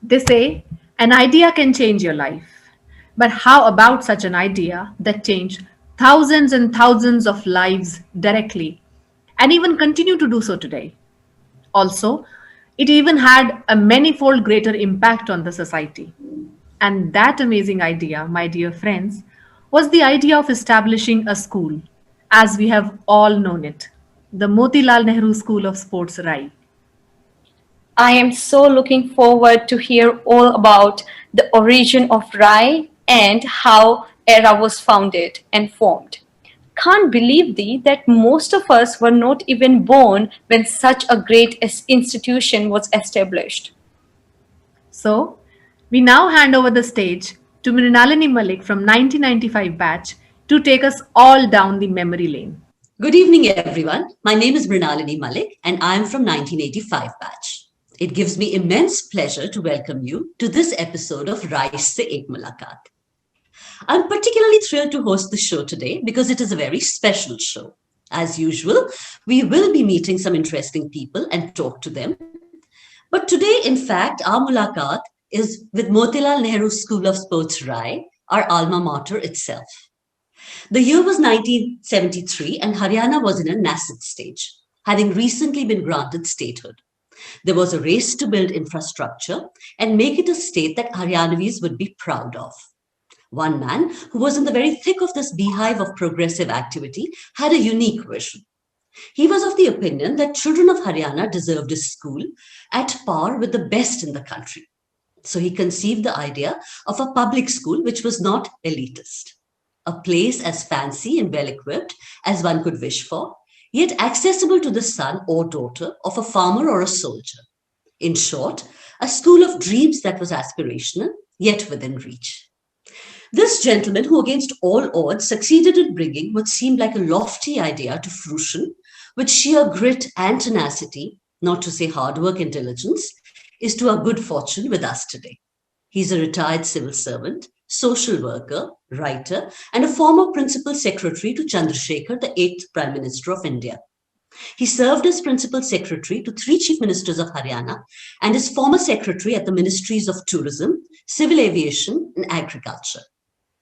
They say an idea can change your life. But how about such an idea that changed thousands and thousands of lives directly and even continue to do so today? Also, it even had a manifold greater impact on the society. And that amazing idea, my dear friends, was the idea of establishing a school, as we have all known it, the Motilal Nehru School of Sports, Rai. I am so looking forward to hear all about the origin of Rai and how ERA was founded and formed. Can't believe that most of us were not even born when such a great institution was established. So, we now hand over the stage to Mrinalini Malik from 1995 batch to take us all down the memory lane. Good evening, everyone. My name is Mrinalini Malik, and I'm from 1985 batch. It gives me immense pleasure to welcome you to this episode of Rise Se Ek Mulaqat. I'm particularly thrilled to host the show today because it is a very special show. As usual, we will be meeting some interesting people and talk to them. But today, in fact, our mulaqat is with Motilal Nehru School of Sports, Rai, our alma mater itself. The year was 1973 and Haryana was in a nascent stage, having recently been granted statehood. There was a race to build infrastructure and make it a state that Haryanvis would be proud of. One man who was in the very thick of this beehive of progressive activity had a unique vision. He was of the opinion that children of Haryana deserved a school at par with the best in the country. So he conceived the idea of a public school which was not elitist, a place as fancy and well equipped as one could wish for, yet accessible to the son or daughter of a farmer or a soldier. In short, a school of dreams that was aspirational, yet within reach. This gentleman, who against all odds succeeded in bringing what seemed like a lofty idea to fruition with sheer grit and tenacity, not to say hard work and diligence, is to our good fortune with us today. He's a retired civil servant, social worker, writer, and a former principal secretary to Chandrasekhar, the 8th Prime Minister of India. He served as principal secretary to three chief ministers of Haryana and is former secretary at the ministries of tourism, civil aviation, and agriculture.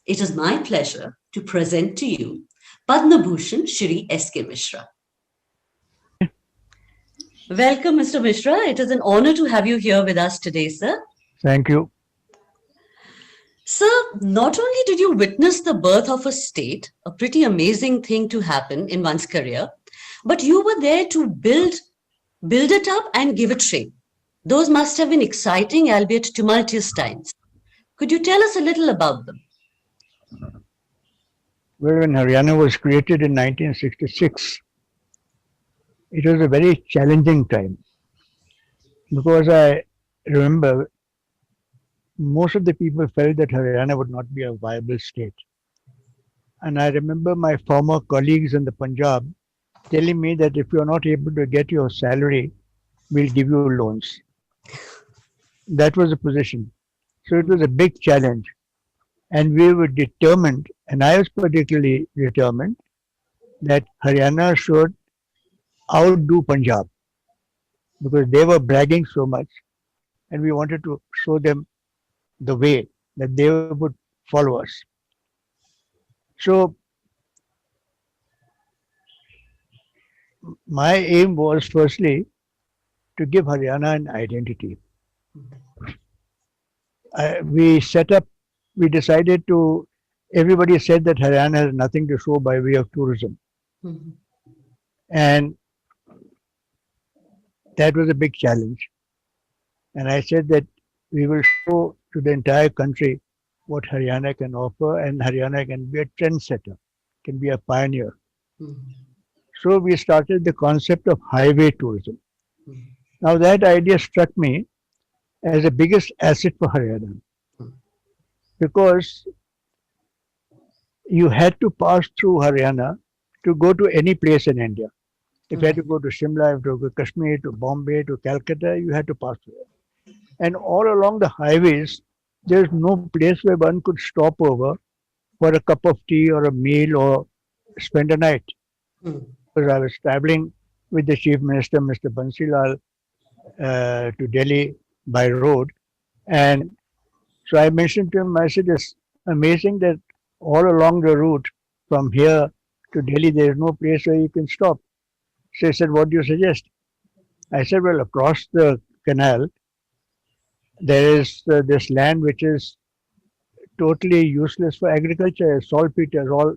It is my pleasure to present to you Padma Bhushan Shri S.K. Mishra. Welcome, Mr. Mishra. It is an honor to have you here with us today, sir. Thank you. Sir, not only did you witness the birth of a state, a pretty amazing thing to happen in one's career, but you were there to build it up and give it shape. Those must have been exciting, albeit tumultuous times. Could you tell us a little about them? Well, when Haryana was created in 1966, it was a very challenging time because I remember most of the people felt that Haryana would not be a viable state. And I remember my former colleagues in the Punjab telling me that if you're not able to get your salary, we'll give you loans. That was the position. So it was a big challenge. And we were determined, and I was particularly determined, that Haryana should outdo Punjab because they were bragging so much, and we wanted to show them the way that they would follow us. So my aim was firstly to give Haryana an identity. We decided to, everybody said that Haryana has nothing to show by way of tourism. Mhm. And that was a big challenge. And I said that we will show to the entire country what Haryana can offer, and Haryana can be a trendsetter, can be a pioneer. Mhm. So we started the concept of highway tourism. Mhm. Now that idea struck me as the biggest asset for Haryana because you had to pass through Haryana to go to any place in India. If you had to Right. go to Shimla, if you had to go to Kashmir, to Bombay, to Calcutta, you had to pass through it. And all along the highways, there's no place where one could stop over for a cup of tea or a meal or spend a night. Mhm. Because I was traveling with the Chief Minister, Mr. Bansilal, to Delhi by road, And so I mentioned to him, I said, it's amazing that all along the route from here to Delhi, there is no place where you can stop. So he said, what do you suggest? I said, well, across the canal, there is this land which is totally useless for agriculture, saltpeter, all.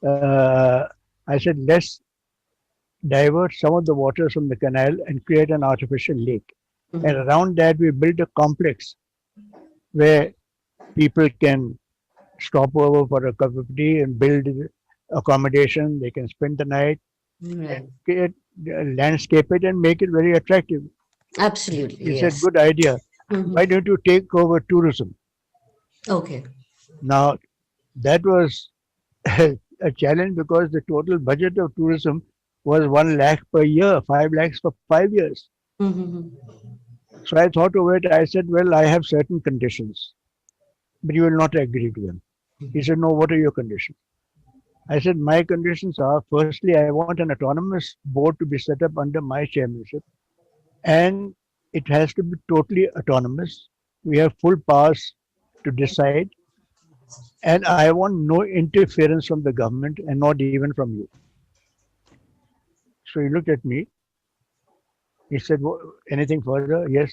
Uh, I said, let's divert some of the waters from the canal and create an artificial lake. And around that, we built a complex where people can stop over for a cup of tea and build accommodation. They can spend the night, Right. create, landscape it, and make it very attractive. Absolutely. He said, Yes. good idea. Mhm. Why don't you take over tourism? Okay. Now, that was a challenge because the total budget of tourism was 1 lakh per year, 5 lakhs for 5 years. Mhm. So I thought of it. I said, well, I have certain conditions, but you will not agree to them. He said, no, what are your conditions? I said, my conditions are, firstly, I want an autonomous board to be set up under my chairmanship, and it has to be totally autonomous. We have full powers to decide, and I want no interference from the government and not even from you. So he looked at me. He said, anything further? Yes.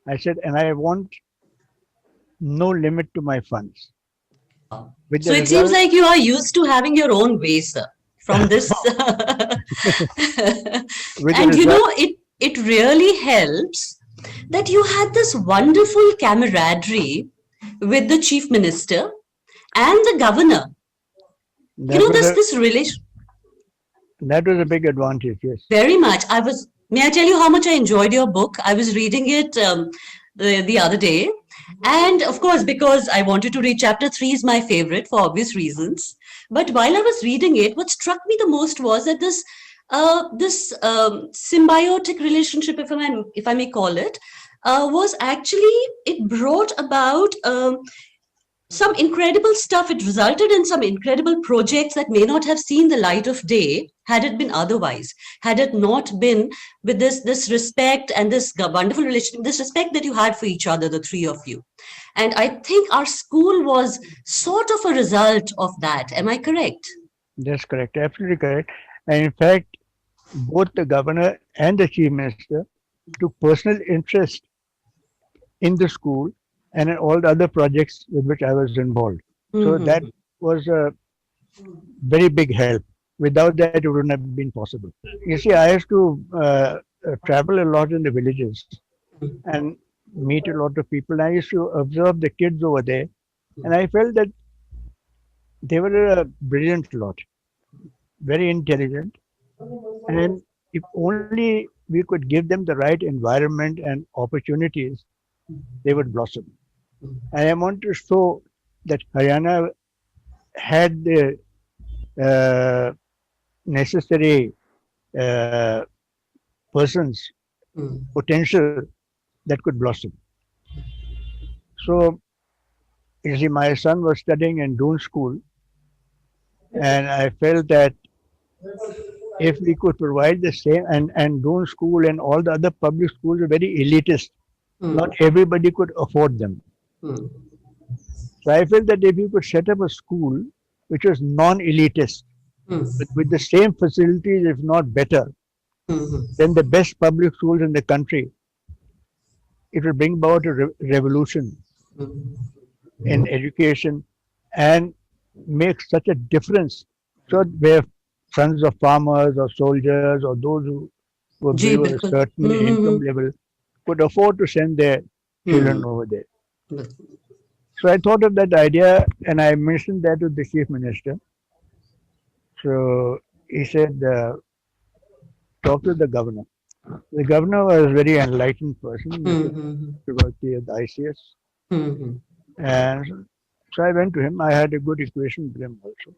I said, and I want no limit to my funds. With So the it seems result, like you are used to having your own way, sir, from this. with the And you result, know, it really helps that you had this wonderful camaraderie with the chief minister and the governor. You that know, was this relation a big advantage. Yes. very much. May I tell you how much I enjoyed your book? I was reading it the other day. And of course, because I wanted to read chapter 3 is my favorite for obvious reasons. But while I was reading it, what struck me the most was that this symbiotic relationship, if I may call it, was actually it brought about some incredible stuff. It resulted in some incredible projects that may not have seen the light of day had it been otherwise, had it not been with this respect and this wonderful relationship, this respect that you had for each other, the three of you. And I think our school was sort of a result of that. Am I correct? That's correct. Absolutely correct. And in fact, both the governor and the chief minister took personal interest in the school and in all the other projects with which I was involved. So that Mhm. was a very big help. Without that, it wouldn't have been possible. You see, I used to travel a lot in the villages and meet a lot of people. I used to observe the kids over there, and I felt that they were a brilliant lot, very intelligent, and if only we could give them the right environment and opportunities, they would blossom. And I want to show that Haryana had the uh, necessary uh, persons, Mm. potential that could blossom. So, you see, my son was studying in Doon School, and I felt that if we could provide the same, and Doon School and all the other public schools are very elitist, not everybody could afford them. Mm. So I felt that if you could set up a school which was non-elitist, Mm. with the same facilities, if not better, Mhm. than the best public schools in the country, it will bring about a revolution Mm. in education and make such a difference. So where sons of farmers or soldiers or those who were ji below a बिल्कुल certain income level could afford to send their children over there. So I thought of that idea and I mentioned that to the chief minister. So he said, talk to the governor. The governor was a very enlightened person, Mr. Mhm. Chakravarti of the ICS. Mhm. And so I went to him. I had a good equation with him also.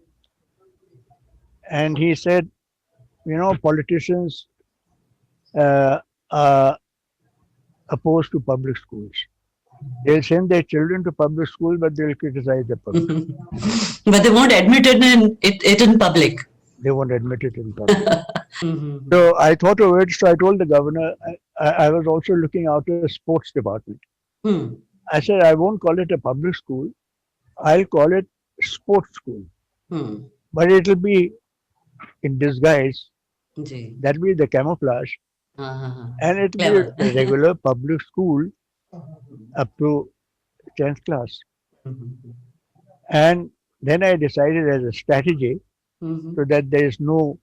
And he said, politicians uh, are opposed to public schools. They'll send their children to public school, but they'll criticize the public. But they won't admit it in public. They won't admit it in public. Mhm. So I thought of it. So I told the governor, I was also looking after the sports department. Hmm. I said, I won't call it a public school. I'll call it sports school. Hmm. But it'll be in disguise. Ji. That'll be the camouflage. Uh-huh. And it'll be Clever. a regular public school up to 10th class. Mhm. And then I decided as a strategy Mhm. so that there is no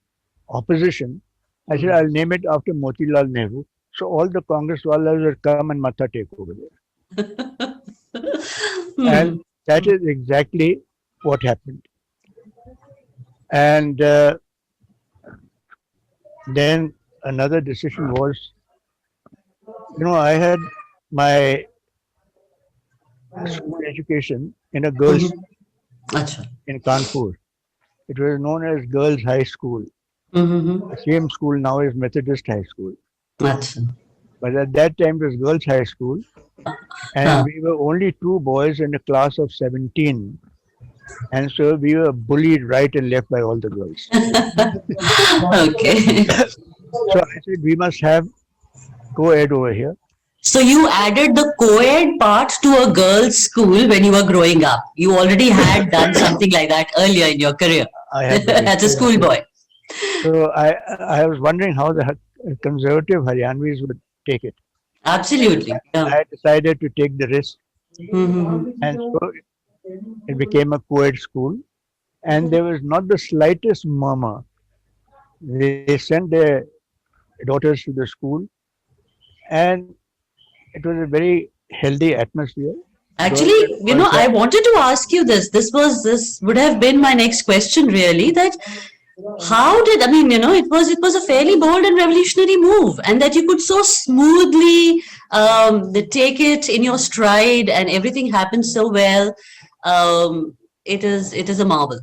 opposition. I said, I'll name it after Motilal Nehru. So all the Congress wallahs will come and matha take over there. Hmm. And that is exactly what happened. And then another decision was, I had my school education in a girls' Mhm. Acha. in Kanpur. It was known as Girls' High School. Mhm. The same school now is Methodist High School. Acha. But at that time, it was Girls' High School. And Huh. we were only two boys in a class of 17. And so we were bullied right and left by all the girls. Okay. So I said, we must have co-ed over here. So you added the co-ed part to a girls' school when you were growing up. You already had done something like that earlier in your career I had as a schoolboy. So I was wondering how the conservative Haryanvis would take it. Absolutely. Yeah. I decided to take the risk, Mhm. and so it became a co-ed school. And there was not the slightest murmur. They sent their daughters to the school, and it was a very healthy atmosphere. Actually, I wanted to ask you this. This would have been my next question, really. That how did it was a fairly bold and revolutionary move, and that you could so smoothly take it in your stride, and everything happened so well. It is a marvel.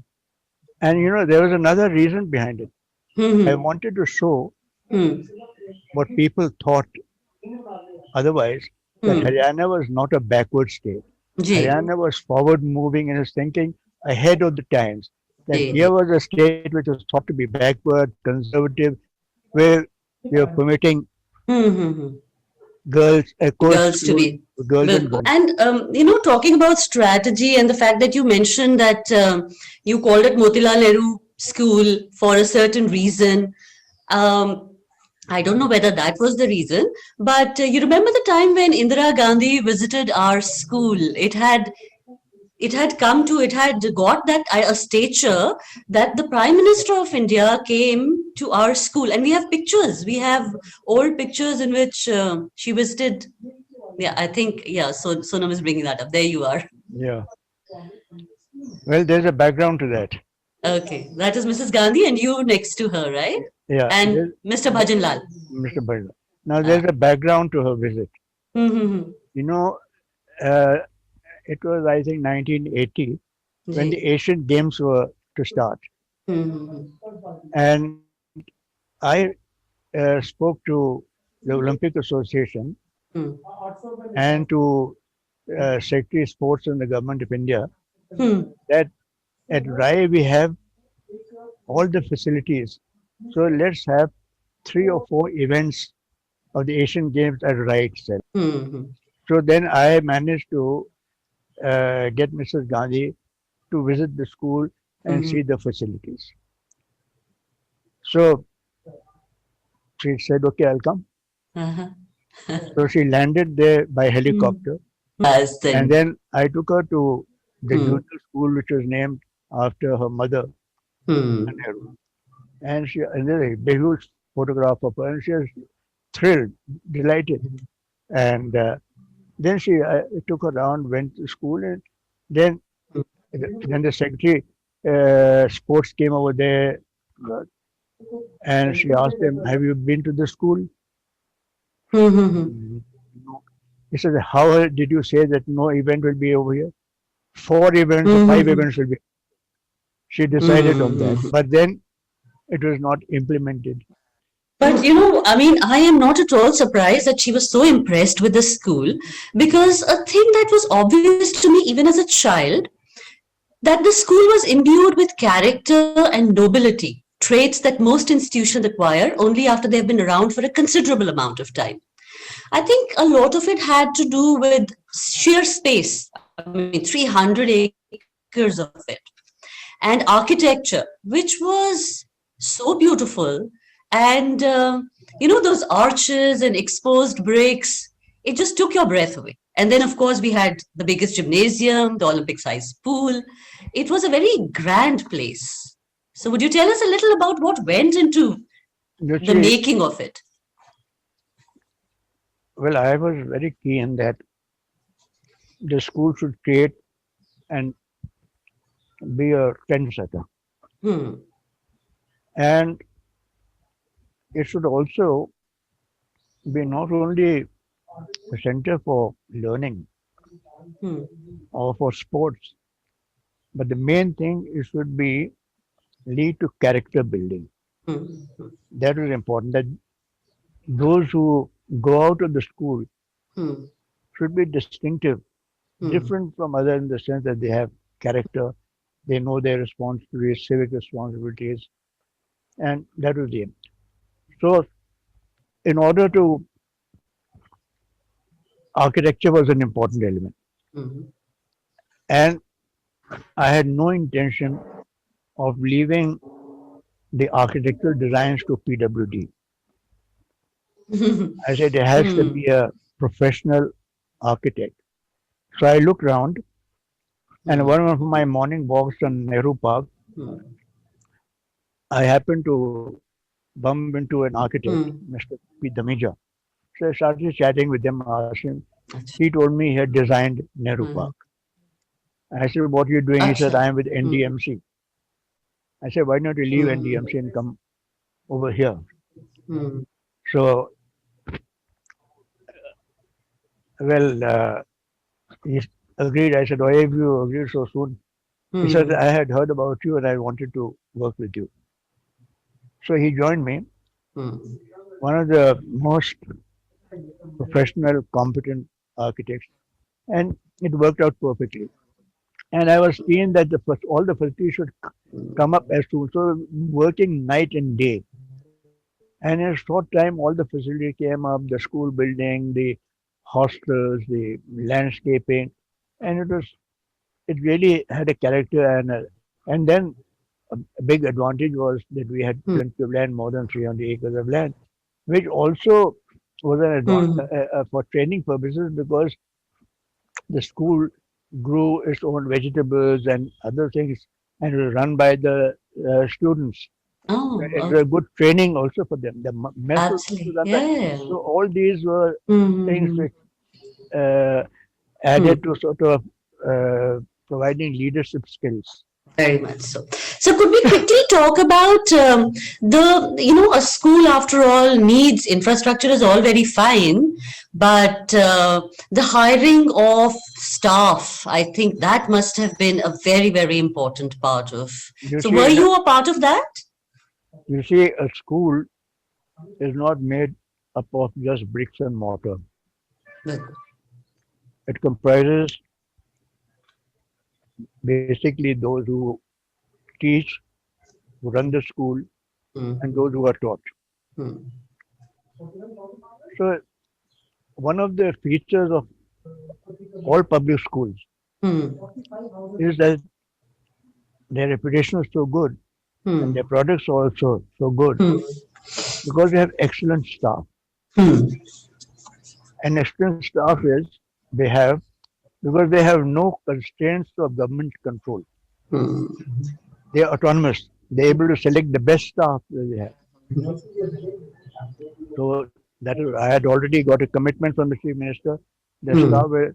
And there was another reason behind it. Hmm. I wanted to show Hmm. what people thought otherwise, that Hmm. Haryana was not a backward state. Ji. Haryana was forward moving and was thinking ahead of the times. That Ji. here was a state which was thought to be backward, conservative, where they were permitting Hmm. girls, Girls to be. girls and boys. And talking about strategy and the fact that you mentioned that you called it Motilal Nehru School for a certain reason. I don't know whether that was the reason, but you remember the time when Indira Gandhi visited our school? It had got that a stature that the Prime Minister of India came to our school, and we have pictures. We have old pictures in which she visited. Yeah, I think, yeah. So Sonam is bringing that up. There you are. Yeah. Well, there's a background to that. Okay, that is Mrs. Gandhi, and you next to her, right? Yeah. And there's Mr. Bhajan Lal. Mr. Bhajan. Now, there's a background to her visit. Mm-hmm. You know, uh, it was, I think, 1980 when the Asian Games were to start. And I spoke to the Olympic Association and to Secretary of Sports in the Government of India that at RAI we have all the facilities. So let's have 3 or 4 events of the Asian Games at RAI itself. So then I managed to get Mrs. Gandhi to visit the school and see the facilities. So she said, okay, I'll come. So she landed there by helicopter. And then I took her to the junior school, which was named after her mother. And there's a huge photograph of her, and she was thrilled, delighted. And then I took her around, went to school, and then the secretary sports came over there, and she asked him, "Have you been to the school?" He said, "How did you say that no event will be over here? 4 events or 5 events will be." She decided on that, but then it was not implemented. But I am not at all surprised that she was so impressed with the school, because a thing that was obvious to me even as a child, that the school was imbued with character and nobility, traits that most institutions acquire only after they have been around for a considerable amount of time. I think a lot of it had to do with sheer space. I mean, 300 acres of it. And architecture, which was so beautiful. And, those arches and exposed bricks, it just took your breath away. And then, of course, we had the biggest gymnasium, the Olympic sized pool. It was a very grand place. So, would you tell us a little about what went into You the see, making of it? well, I was very keen that the school should create and be a trendsetter. Hmm. And it should also be not only a center for learning Hmm. or for sports, but the main thing it should be lead to character building. Hmm. That is important. That those who go out of the school Hmm. should be distinctive, Hmm. different from other in the sense that they have character, they know their responsibilities, civic responsibilities, and that was the aim. So, in order to, architecture was an important element, Hmm. and I had no intention of leaving the architectural designs to PWD. I said it has to Hmm. be a professional architect. So I looked around, and one of my morning walks on Nehru Park, Hmm. I happened to bump into an architect, Hmm. Mr. P. Damija. So I started chatting with him, asking. Acha. He told me he had designed Nehru Hmm. Park. I said, "What are you doing?" He said, Acha. "I am with NDMC." I said, "Why not you leave Hmm. NDMC and come over here?" Hmm. So, well, he agreed. I said, "Why have you agreed so soon?" He said, Hmm. "I had heard about you and I wanted to work with you." So he joined me. Hmm. One of the most professional, competent architects, and it worked out perfectly. And I was keen that all the facilities should come up as soon. So working night and day. And in a short time, all the facilities came up, the school building, the hostels, the landscaping, and it really had a character and then a big advantage was that we had Hmm. plenty of land, more than 300 acres of land, which also was an Hmm. advantage for training purposes because the school grew its own vegetables and other things and it was run by the students. Oh, It was okay. a good training also for them. The mess was also Absolutely. run by. Yeah. So all these were things Hmm. which uh, added Hmm. to sort of providing leadership skills. Very much so. So, could we quickly talk about a school after all needs infrastructure is all very fine, but the hiring of staff, I think that must have been a very, very important part of. You So, see, were you a part of that? a school is not made up of just bricks and mortar. Well, It comprises basically those who teach, who run the school, hmm. and those who are taught. Hmm. So one of the features of all public schools Hmm. is that their reputation is so good and Hmm. their products are also so good Hmm. because they have excellent staff. Hmm. And excellent staff is they have because they have no constraints of government control. Hmm. They are autonomous. They're able to select the best staff that they have. So that is, I had already got a commitment from the Chief Minister. The Hmm. staff will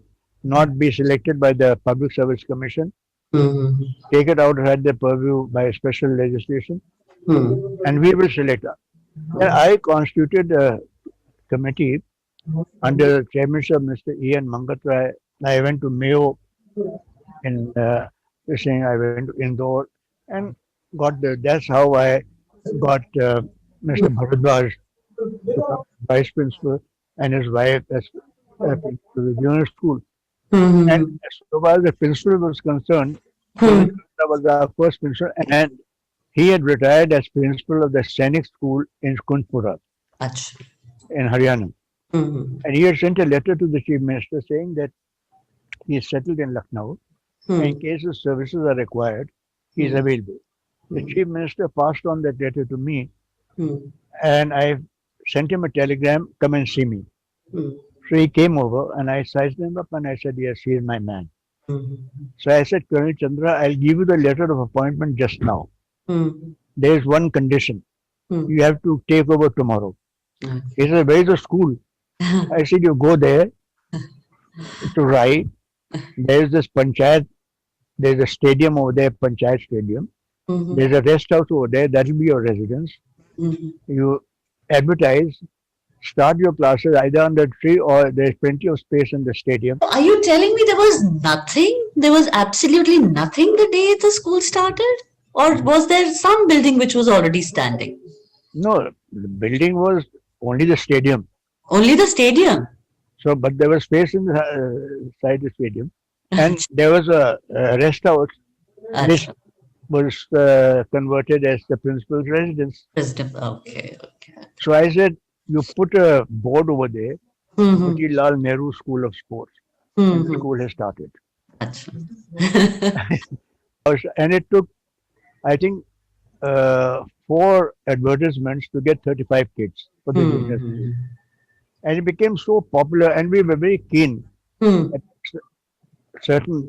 not be selected by the Public Service Commission, Hmm. take it outside the purview by special legislation, Hmm. and we will select. And I constituted a committee under the chairmanship of Mr. Ian Mangatrai. I went to Mayo in this thing. I went to Indore and that's how I got Mr. Bharadwaj to become vice principal and his wife as principal of the junior school. And Hmm. as far as the principal was concerned, Hmm. That was our first principal, and he had retired as principal of the Sainik School in Kunjpura Acha. in Haryana. Hmm. And he had sent a letter to the chief minister saying that He is settled in Lucknow. Hmm. In case his services are required, he is Hmm. available. The Chief Minister passed on that letter to me, Hmm. and I sent him a telegram, come and see me. Hmm. So he came over, and I sized him up, and I said, yes, he is my man. Hmm. So I said, Colonel Chandra, I'll give you the letter of appointment just now. Hmm. There is one condition. Hmm. You have to take over tomorrow. Okay. He said, where is the school? I said, you go there to Rai. There is this panchayat. There is a stadium over there, panchayat stadium. Mhm. There's a rest house over there. That will be your residence. Mhm. You advertise, start your classes either on the tree or there's plenty of space in the stadium. Are you telling me there was nothing? There was absolutely nothing the day the school started? Or was there some building which was already standing? No, the building was only the stadium. Only the stadium. So, but there was space inside the stadium, and there was a rest house which Acha. was converted as the principal's residence. President. Okay, okay. So I said, you put a board over there, Mhm. Motilal Nehru School of Sports, and the Mhm. school has started. Acha. And it took, I think, 4 advertisements to get 35 kids for the junior school. Mhm. And it became so popular, and we were very keen Hmm. that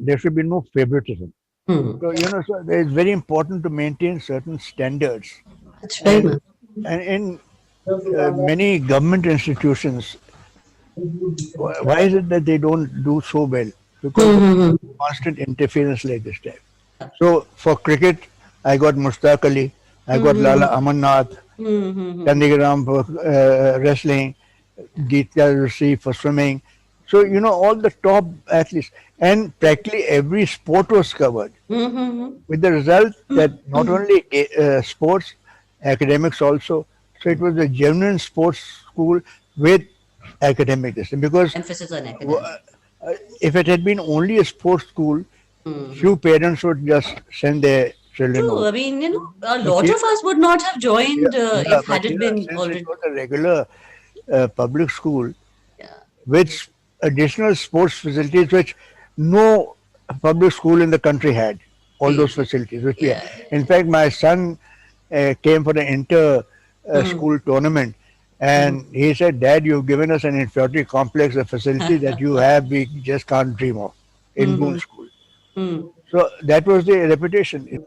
there should be no favoritism. Hmm. So, so it's very important to maintain certain standards. That's very much. And in many government institutions, why is it that they don't do so well? Because Mhm. of constant interference like this type. So for cricket, I got Mushtaq Ali, I got Lala Amarnath, Mhm. Chandigaram for wrestling, Geeta Rishi for swimming. So, all the top athletes, and practically every sport was covered, Mhm. with the result that not only sports, academics also. So it was a genuine sports school with academic system. Because Emphasis on academics. if it had been only a sports school, Mhm. few parents would just send their children True. over. I mean, a lot of us would not have joined Yeah, if but had it been since already. it was a regular public school Yeah. with additional sports facilities, which no public school in the country had, all those facilities. Which we Yeah. had. In fact, my son came for the inter school tournament, and he said, "Dad, you've given us an inferiority complex, a facility that you have, we just can't dream of in Boone School." Hmm. So that was the reputation.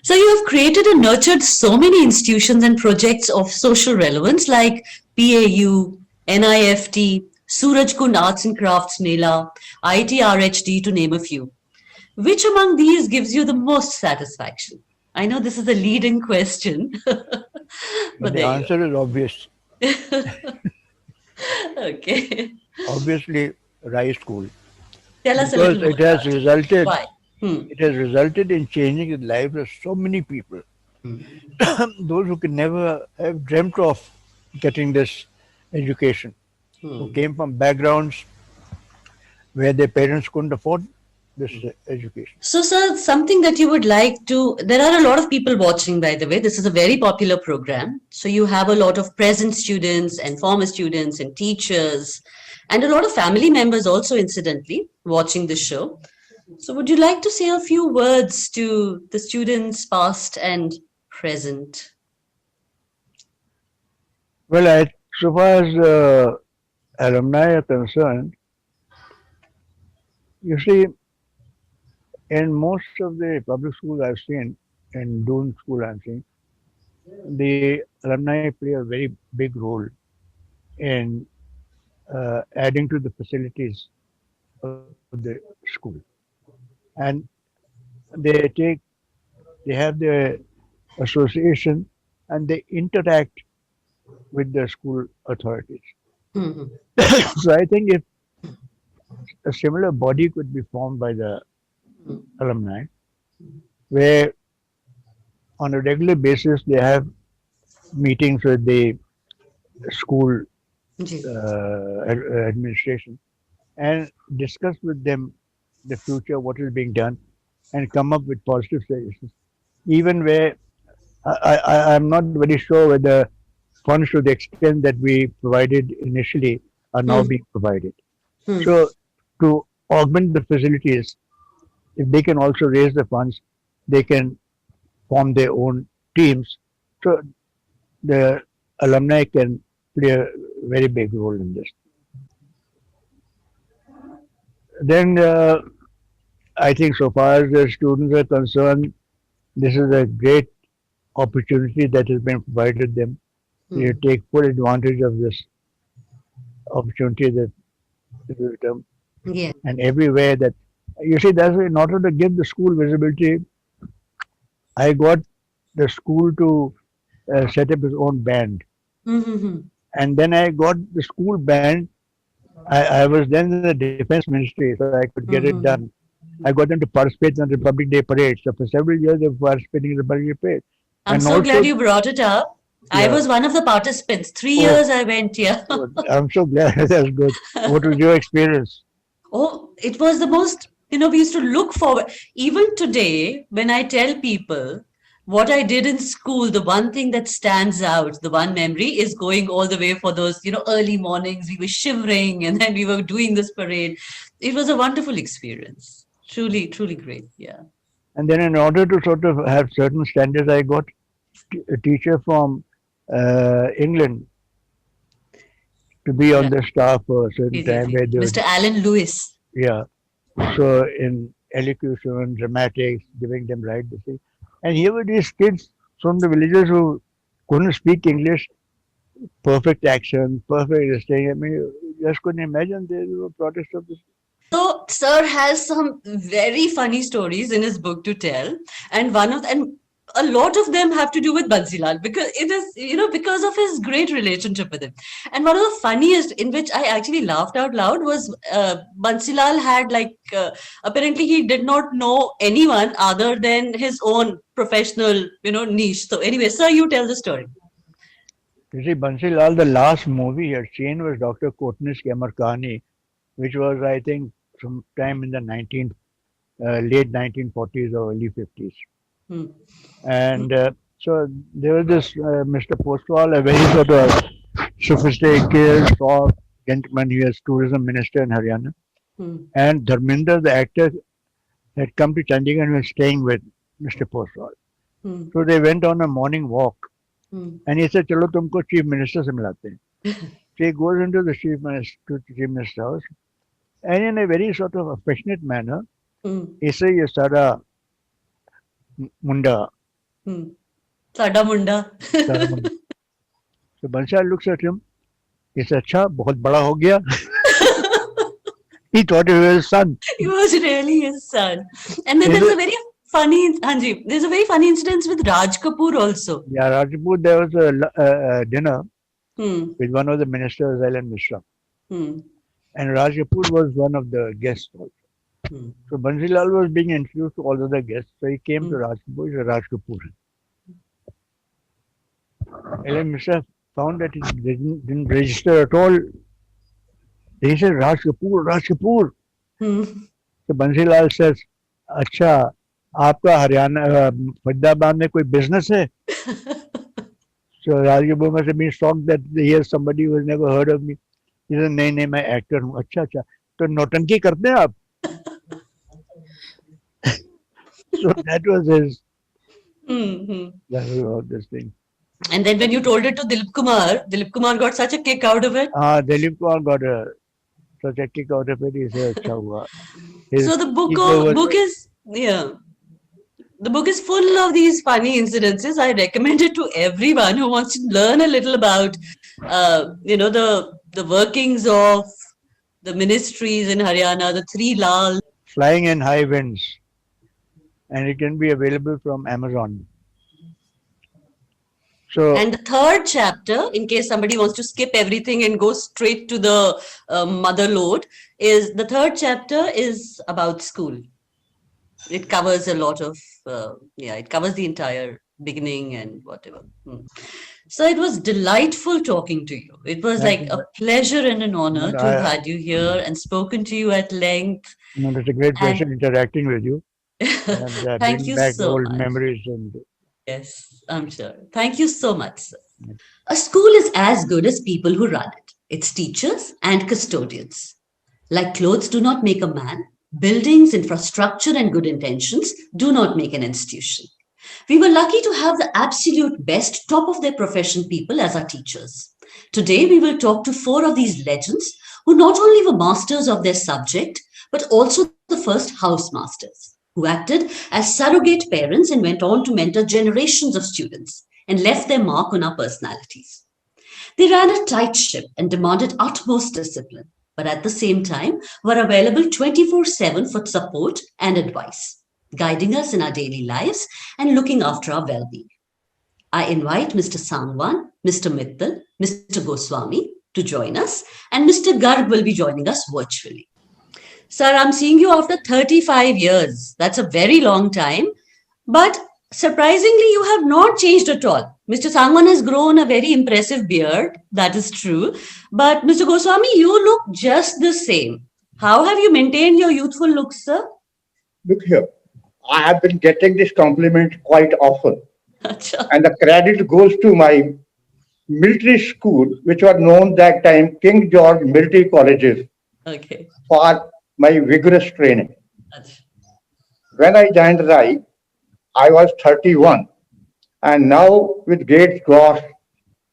So you have created and nurtured so many institutions and projects of social relevance like PAU, NIFT, Suraj Kund Arts and Crafts Mela, ITRHD to name a few. Which among these gives you the most satisfaction? I know this is a leading question, But but the there you answer is obvious. go. Okay. Obviously, Rai School, Tell us a because little more it has about it. resulted. Why? Hmm. It has resulted in changing the lives of so many people. Those who could never have dreamt of getting this education, who came from backgrounds where their parents couldn't afford this education. So, sir, something that you would like to, there are a lot of people watching, by the way. This is a very popular program. So, you have a lot of present students and former students and teachers, and a lot of family members also, incidentally, watching this show. So, would you like to say a few words to the students, past and present? Well, so far as alumni are concerned, you see, in most of the public schools I've seen, in Doon School I'm seeing, the alumni play a very big role in adding to the facilities of the school. And they have their association, and they interact with the school authorities. Hmm. So I think if a similar body could be formed by the alumni, where on a regular basis they have meetings with the school administration and discuss with them the future, what is being done, and come up with positive suggestions. Even where I'm not very sure whether funds to the extent that we provided initially are now being provided. So to augment the facilities, if they can also raise the funds, they can form their own teams. So the alumni can play a very big role in this. Then I think so far as the students are concerned, this is a great opportunity that has been provided them. They take full advantage of this opportunity that is them. Yeah. And everywhere that you see, that's why in order to give the school visibility, I got the school to set up its own band, Mm-hmm. and then I got the school band. I was then in the defense ministry, so I could get it Mm-hmm. done. I got them to participate in the Republic Day parade. So for several years, they were participating in the Republic Day parade, I'm and so glad also, you brought it up. I yeah. was one of the participants. 3 years Oh, I went, yeah. I'm so glad. That's good. What was your experience? Oh, it was the most, we used to look forward. Even today, when I tell people what I did in school, the one thing that stands out, the one memory is going all the way for those, early mornings. We were shivering and then we were doing this parade. It was a wonderful experience. Truly, truly great. Yeah. And then, in order to sort of have certain standards, I got a teacher from England to be on Right. the staff for a certain Yes, yes, time yes. where they would, Mr. Alan Lewis. yeah. So in elocution, dramatics, giving them right to see. And here were these kids from the villages who couldn't speak English, perfect accent, perfect this thing. I mean, you just couldn't imagine they were products of this. So, sir has some very funny stories in his book to tell, and a lot of them have to do with Bansilal because it is, because of his great relationship with him. And one of the funniest, in which I actually laughed out loud, was Bansilal had apparently he did not know anyone other than his own professional, niche. So, anyway, sir, you tell the story. You see, Bansi Lal, the last movie he had seen was Dr. Kotnis Ki Amar Kahani, which was, I think, sometime in the late 1940s or early 50s. Hmm. And so there was this Mr. Postwal, a very sort of sophisticated, soft gentleman. He was tourism minister in Haryana. Hmm. And Dharminder, the actor, had come to Chandigarh and was staying with Mr. Postwal. Hmm. So they went on a morning walk. Hmm. And he said, Chalo tumko chief minister se milate hain. So he goes into the chief minister's house. And in a very sort of affectionate manner, Hmm. he said, Ye Sada Munda. Hmm. Sada Munda. Sada Munda. So Bansal looks at him. He said, Acha, bahut bada ho gaya. He thought it was his son. He was really his son. And then Is there's it- a very funny, Hanji, there's a very funny incident with Raj Kapoor also. Yeah, Rajput, there was a dinner Hmm. with one of the ministers, Alan Mishra. Hmm. And Raj Kapoor was one of the guests also. Hmm. So Bansilal was being introduced to all of the guests. So he came to Hmm. Raj Kapoor. He said, Raj Kapoor. Alan Mishra found that it didn't register at all. He said, Raj Kapoor, Raj Kapoor. Hmm. So Bansilal says, अच्छा आपका हरियाणा फरीदाबाद में कोई business है? So Raj Kapoor must have been shocked that here's somebody who has never heard of me. He said, नहीं नहीं मैं actor हूँ. अच्छा अच्छा तो नौटंकी करते हैं आप? So that was his. Hmm. Hmm. That was all this thing. And then when you told it to Dilip Kumar got such a kick out of it. Dilip Kumar got such a kick out of it. He said, अच्छा हुआ. His So the ego was- book is, yeah. The book is full of these funny incidences. I recommend it to everyone who wants to learn a little about, the workings of the ministries in Haryana, the three Lal. Flying in High Winds. And it can be available from Amazon. So And the third chapter, in case somebody wants to skip everything and go straight to the mother lode, is the third chapter is about school. It covers a lot of, it covers the entire beginning and whatever. Hmm. So it was delightful talking to you. It was Thank like you. a pleasure and an honor And to have I- had you here and spoken to you at length. it's a great pleasure interacting with you. And Thank bring you back so old much. memories. And Yes, I'm sure. Thank you so much, sir. A school is as good as people who run it, its teachers and custodians. Like clothes do not make a man, buildings, infrastructure, and good intentions do not make an institution. We were lucky to have the absolute best, top of their profession people as our teachers. Today, we will talk to four of these legends who not only were masters of their subject, but also the first house masters, who acted as surrogate parents and went on to mentor generations of students and left their mark on our personalities. They ran a tight ship and demanded utmost discipline, but at the same time were available 24/7 for support and advice, guiding us in our daily lives and looking after our well being. I invite Mr. Sangwan, Mr. Mittal, Mr. Goswami to join us, and Mr. Garg will be joining us virtually. Sir, I'm seeing you after 35 years. That's a very long time, but surprisingly, you have not changed at all. Mr. Sangwan has grown a very impressive beard, that is true. But Mr. Goswami, you look just the same. How have you maintained your youthful looks, sir? Look here, I have been getting this compliment quite often, Acha. and the credit goes to my military school, which was known that time King George Military Colleges, Okay. for my vigorous training. Acha. When I joined RAI, I was 31, and now with Gates Gross,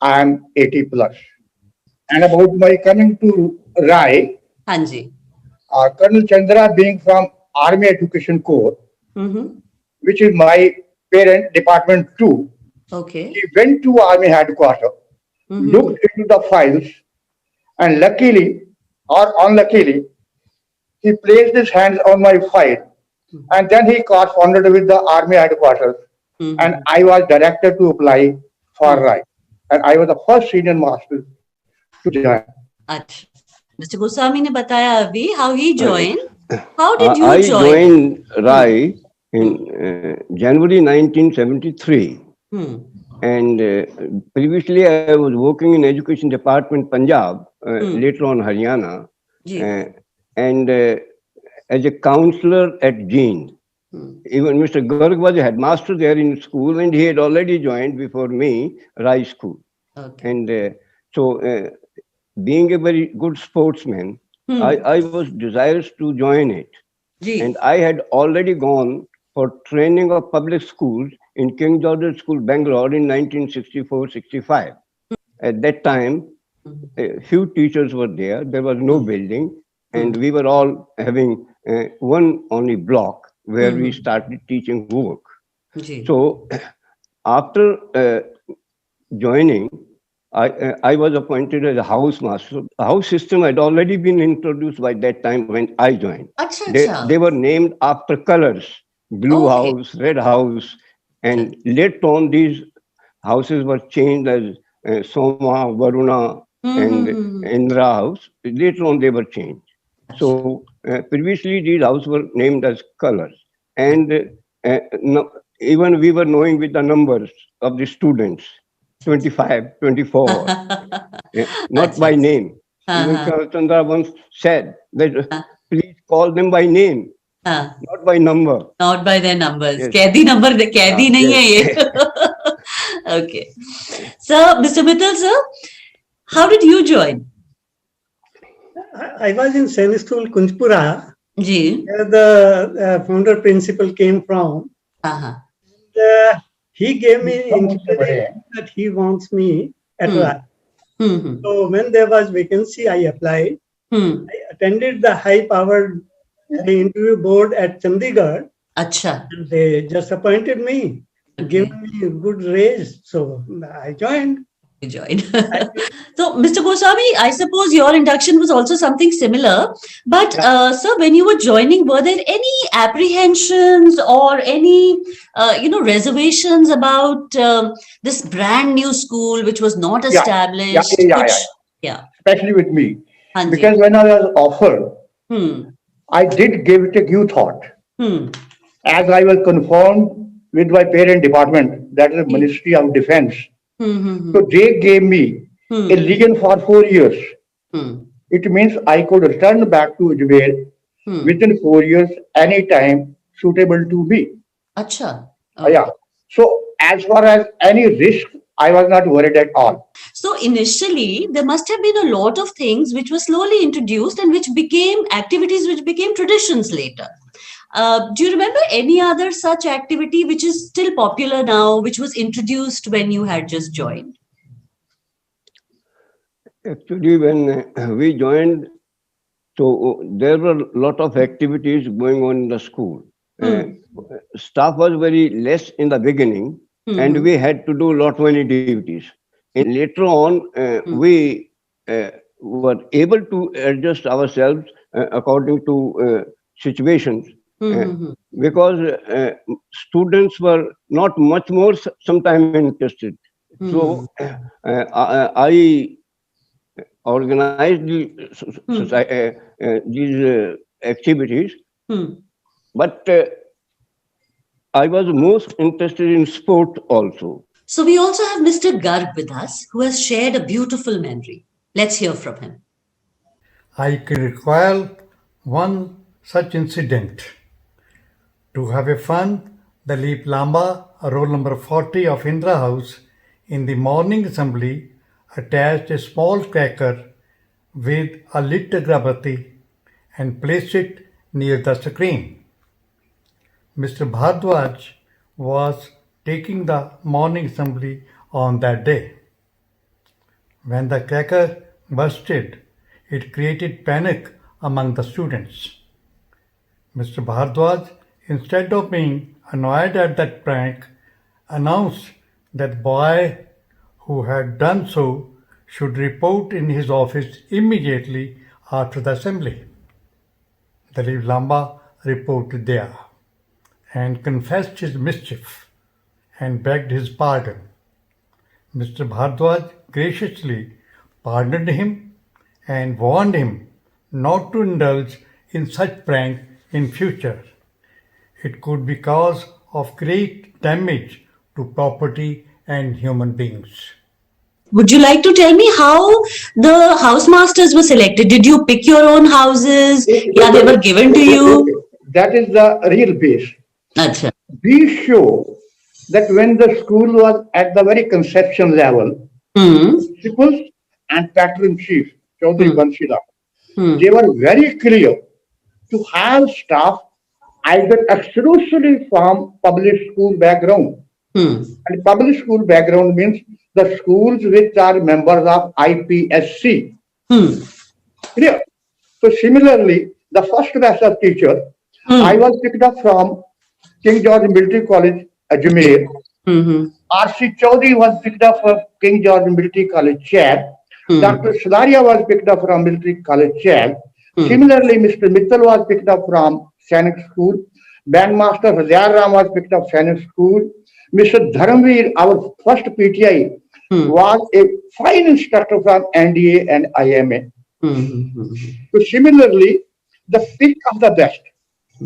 I am 80 plus. And about my coming to RAI, Hanji. Colonel Chandra being from Army Education Corps, Mm-hmm. which is my parent department too, Okay. he went to Army headquarters, Mhm. looked into the files, and luckily or unluckily, he placed his hands on my file, and then he corresponded with the Army headquarters, Mhm. and I was directed to apply for RAI. And I was the first senior master to join. Acha. Mr. Goswami ne bataya abhi how he joined. How did you I join? joined RAI in January 1973, Hmm. and previously I was working in Education Department Punjab, later on Haryana, Ji. and as a counselor at Jean. Even Mr. Garg was a headmaster there in school, and he had already joined before me RAI school. Okay. And so, being a very good sportsman, I was desirous to join it. Ji. And I had already gone for training of public schools in King George's School, Bangalore in 1964-65. At that time, a few teachers were there. There was no building, and we were all having one only block where we started teaching work. Ji. So after joining, I was appointed as a house master. The house system had already been introduced by that time when I joined. Acha, They acha. were named after colors, blue Okay. house, red house, and later on these houses were changed as Soma, Varuna, and Indra house. Later on they were changed. So previously these houses were named as colors. And no, even we were knowing with the numbers of the students, 25, 24, not by name. Even Colonel Chandra once said that please call them by name, not by number. Not by their numbers. Yes. Kaidi number, kaidi nahi hai ye. Okay. So, Mr. Mittal, sir, how did you join? I was in Saint School, Kunjpura, Ji. where the founder principal came from. Uh-huh. He gave me information that he wants me at RAI. Hmm. So when there was vacancy, I applied. Hmm. I attended the high-powered interview board at Chandigarh, Acha. and they just appointed me, giving me a good raise. So I joined. You joined. So, Mr. Goswami, I suppose your induction was also something similar. But, sir, when you were joining, were there any apprehensions or any, reservations about this brand new school which was not established? Yeah. Especially with me. Hanji. Because when I was offered, Hmm. I did give it a due thought. Hmm. As I was confirmed with my parent department, that is the Ministry of Defense. Hmm. So they gave me a legion for 4 years. Hmm. It means I could return back to Ajmer within 4 years, anytime suitable to me. Acha. Yeah. So as far as any risk I was not worried at all. So initially, there must have been a lot of things which were slowly introduced and which became activities which became traditions later. Do you remember any other such activity which is still popular now, which was introduced when you had just joined? Actually, when we joined, so there were a lot of activities going on in the school. Staff was very less in the beginning, and we had to do a lot many duties. And later on, we were able to adjust ourselves according to situations. Because students were not much more sometimes interested. So I organized these activities, but I was most interested in sport also. So we also have Mr. Garg with us, who has shared a beautiful memory. Let's hear from him. I can recall one such incident. To have a fun, the Leap Lamba, roll number 40 of Indra House, in the morning assembly, attached a small cracker with a lit agarbatti and placed it near the screen. Mr. Bhardwaj was taking the morning assembly on that day. When the cracker bursted, it created panic among the students. Mr. Bhardwaj, instead of being annoyed at that prank, announced that the boy who had done so should report in his office immediately after the assembly. Dalip Lamba reported there and confessed his mischief and begged his pardon. Mr. Bhardwaj graciously pardoned him and warned him not to indulge in such prank in future. It could be cause of great damage to property and human beings. Would you like to tell me how the housemasters were selected? Did you pick your own houses? Yeah, they were given to you. That is the real base. Achha. We show that when the school was at the very conception level, principals and patron chief, Chaudhary Bansila, they were very clear to have staff either exclusively from public school background. And public school background means the schools which are members of IPSC. Clear? So similarly, the first batch of teacher, I was picked up from King George Military College, Ajmer. R.C. Chaudhary was picked up from King George Military College, Chad. Dr. Sadaria was picked up from Military College, Chad. Similarly, Mr. Mittal was picked up from Sainik School. Bandmaster Hazyar Ram was picked up Sainik School. Mr. Dharamveer, our first PTI, was a fine instructor from NDA and IMA. So similarly, the pick of the best.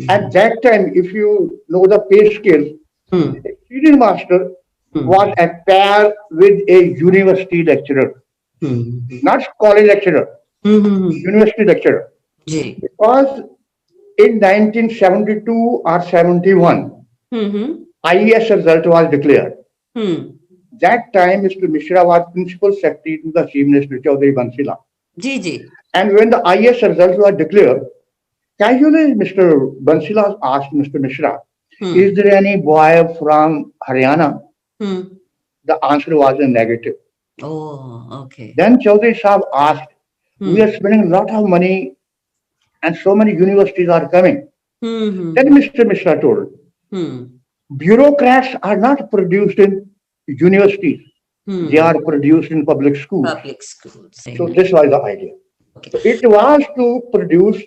At that time, if you know the pay scale, a senior master was at par with a university lecturer, not college lecturer, university lecturer. Because in 1972 or 71, IES result was declared. That time, Mr. Mishra was principal secretary to the Chief Minister, Chaudhary Bansila. And when the IES results were declared, casually Mr. Bansila asked Mr. Mishra, is there any boy from Haryana? The answer was a negative. Oh, okay. Then Chaudhary Sahab asked, we are spending a lot of money and so many universities are coming. Then Mr. Mishra told, bureaucrats are not produced in universities. They are produced in public schools. Public schools. So this was the idea. It was to produce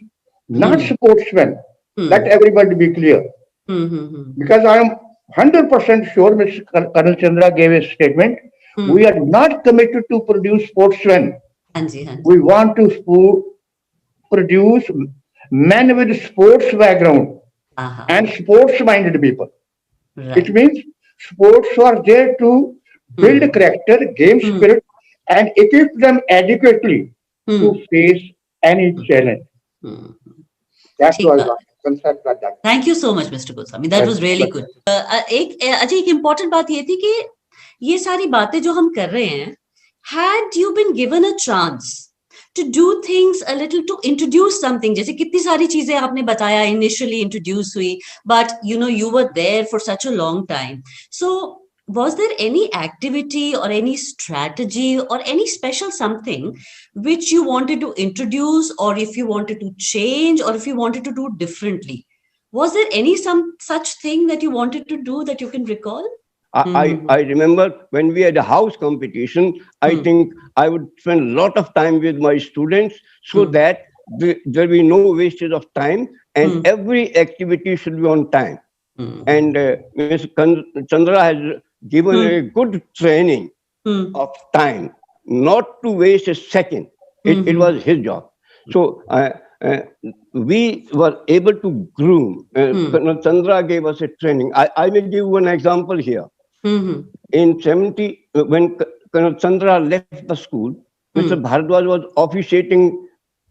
not sportsmen. Let everybody be clear. Because I am 100% sure Mr. Colonel Chandra gave a statement. We are not committed to produce sportsmen. We want to produce men with sports background and sports-minded people. It means sports are there to build character, game spirit, and equip them adequately to face any challenge. That was the concept of that. Thank you so much, Mr. Goswami. That was really good. Ajay, एक important बात ये थी कि ये सारी बातें जो हम कर रहे हैं, had you been given a chance to do things a little, to introduce something, जैसे कितनी सारी चीजें आपने बताया initially introduce हुई, but you were there for such a long time. So was there any activity or any strategy or any special something which you wanted to introduce, or if you wanted to change, or if you wanted to do differently? Was there any some such thing that you wanted to do that you can recall? I remember when we had a house competition, I think I would spend a lot of time with my students so that there be no wastage of time, and every activity should be on time. And Ms. Chandra has given a good training of time, not to waste a second. It was his job. So we were able to groom. Chandra gave us a training. I will give one example here. In 70, when Colonel Chandra left the school, Mr. Bharadwaj was officiating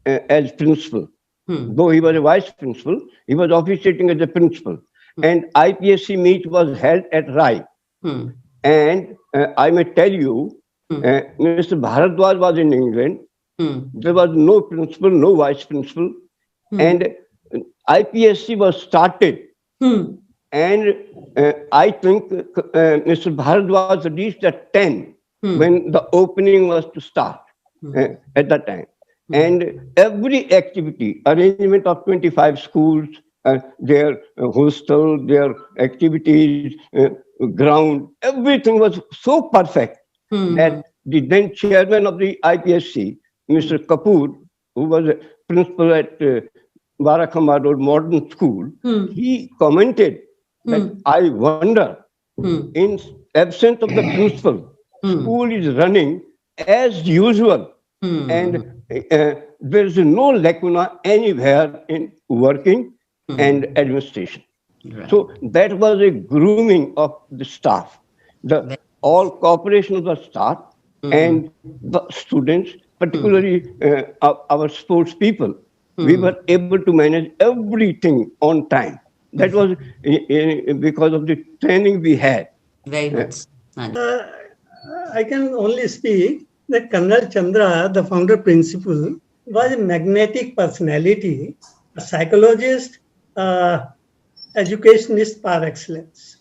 as principal. Though he was a vice principal, he was officiating as a principal. And IPSC meet was held at Rai. And I may tell you, Mr. Bharadwaj was in England. There was no principal, no vice principal. And IPSC was started. And I think Mr. Bharadwaj reached at 10 when the opening was to start at that time. And every activity, arrangement of 25 schools, their hostel, their activities, ground, everything was so perfect that the then chairman of the IPSC, Mr. Kapoor, who was a principal at Barakhamba Road Modern School, he commented that I wonder, in absence of the principal, school is running as usual, and there is no lacuna anywhere in working and administration. Right. So that was a grooming of the staff, all cooperation of the staff and the students, particularly our sports people. We were able to manage everything on time. That was because of the training we had. Very much. I can only speak that Colonel Chandra, the founder principal, was a magnetic personality, a psychologist, educationist par excellence.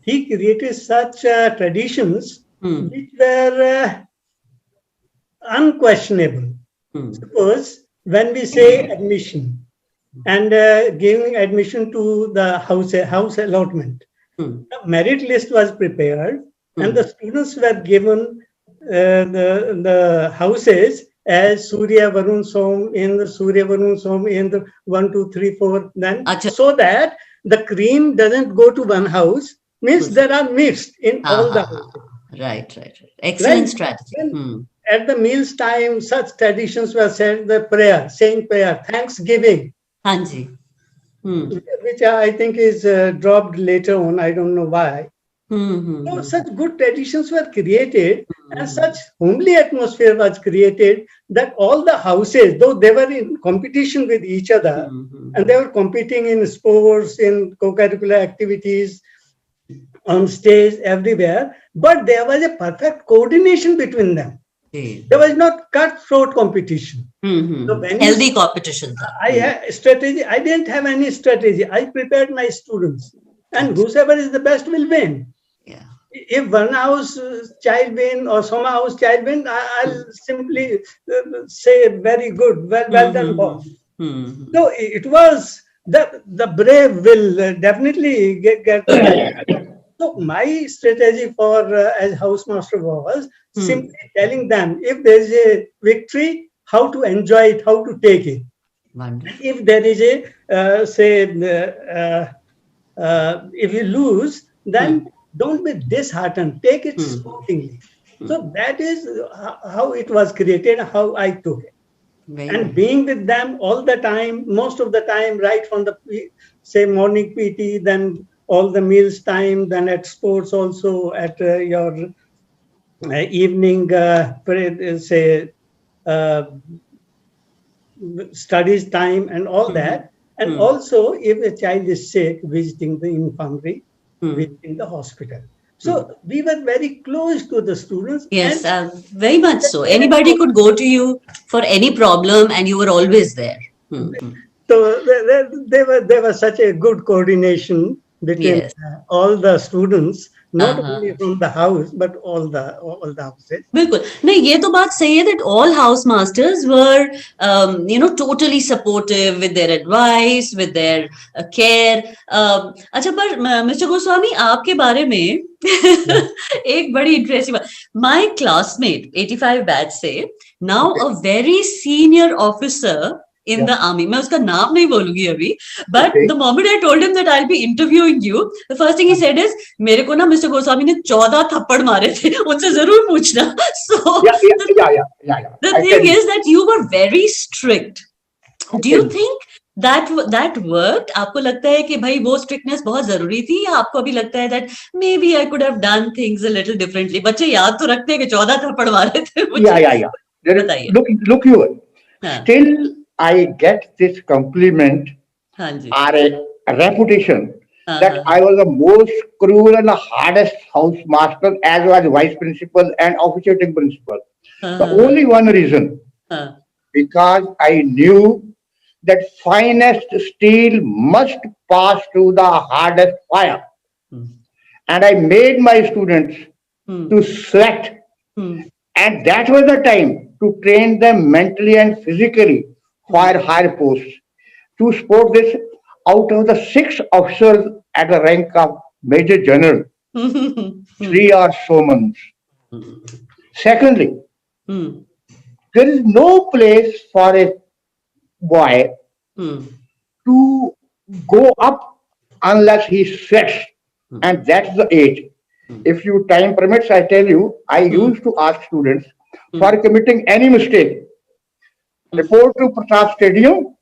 He created such traditions which were unquestionable. Suppose when we say admission and giving admission to the house allotment, the merit list was prepared and the students were given the houses as Surya Varun Som in the Surya Varun Som in the 1, 2, 3, 4, then so that the cream doesn't go to one house, means there are mixed in all the houses. Right. Excellent strategy. At the meals time, such traditions were said, the prayer, saying prayer, thanksgiving, Hanji. which I think is dropped later on. I don't know why. So such good traditions were created and such homely atmosphere was created that all the houses, though they were in competition with each other and they were competing in sports, in co-curricular activities, on stage, everywhere, but there was a perfect coordination between them. There was not cutthroat competition. So when Healthy competition. I had strategy. I didn't have any strategy. I prepared my students, and whosoever is the best will win. Yeah. If one house child win or some house child win, I'll simply say very good, well done, boss. So it was the brave will definitely get. So my strategy for as housemaster was simply telling them if there is a victory, how to enjoy it, how to take it. Wonderful. If there is a if you lose, then don't be disheartened. Take it sportingly. So that is how it was created, how I took it. And being with them all the time, most of the time, right from the morning PT, then all the meals time, then at sports also, at your evening studies time and all that. And also if a child is sick, visiting the infirmary, visiting the hospital. So we were very close to the students. Yes, and very much so. Anybody could go to you for any problem and you were always there. So there was such a good coordination between Yes. all the students, not Uh-huh. only from the house, but all the houses. बिल्कुल नहीं, ये तो बात सही है that all house masters were totally supportive with their advice, with their care. अच्छा, पर mister Goswami, आपके बारे में एक बड़ी इंटरेस्टिंग बात, my classmate 85 बैच से now a very senior officer in the army, मैं उसका नाम नहीं बोलूंगी अभी, but the moment I told him that I'll be interviewing you, the first thing he said is, मेरे को ना मिस्टर गोस्वामी ने 14 थप्पड़ मारे थे, उनसे जरूर पूछना. So the thing is that you were very strict. Do you think that worked? आपको लगता है कि भाई वो strictness बहुत जरूरी थी, या आपको अभी लगता है that maybe I could have done things a little differently? बच्चे याद तो रखते हैं कि 14 थप्पड़ मारे थे मुझे. बताइए. Look here. Still, I get this compliment हाँ जी. or a reputation that I was the most cruel and the hardest housemaster, as well as vice principal and officiating principal. The only one reason, because I knew that finest steel must pass through the hardest fire. And I made my students to sweat. And that was the time to train them mentally and physically for higher posts. To support this, out of the 6 officers at the rank of Major General, 3 are showmen. Secondly, there is no place for a boy to go up unless he sweats, and that's the age. If you time permits, I tell you, I used to ask students for committing any mistake, report to Pratap Stadium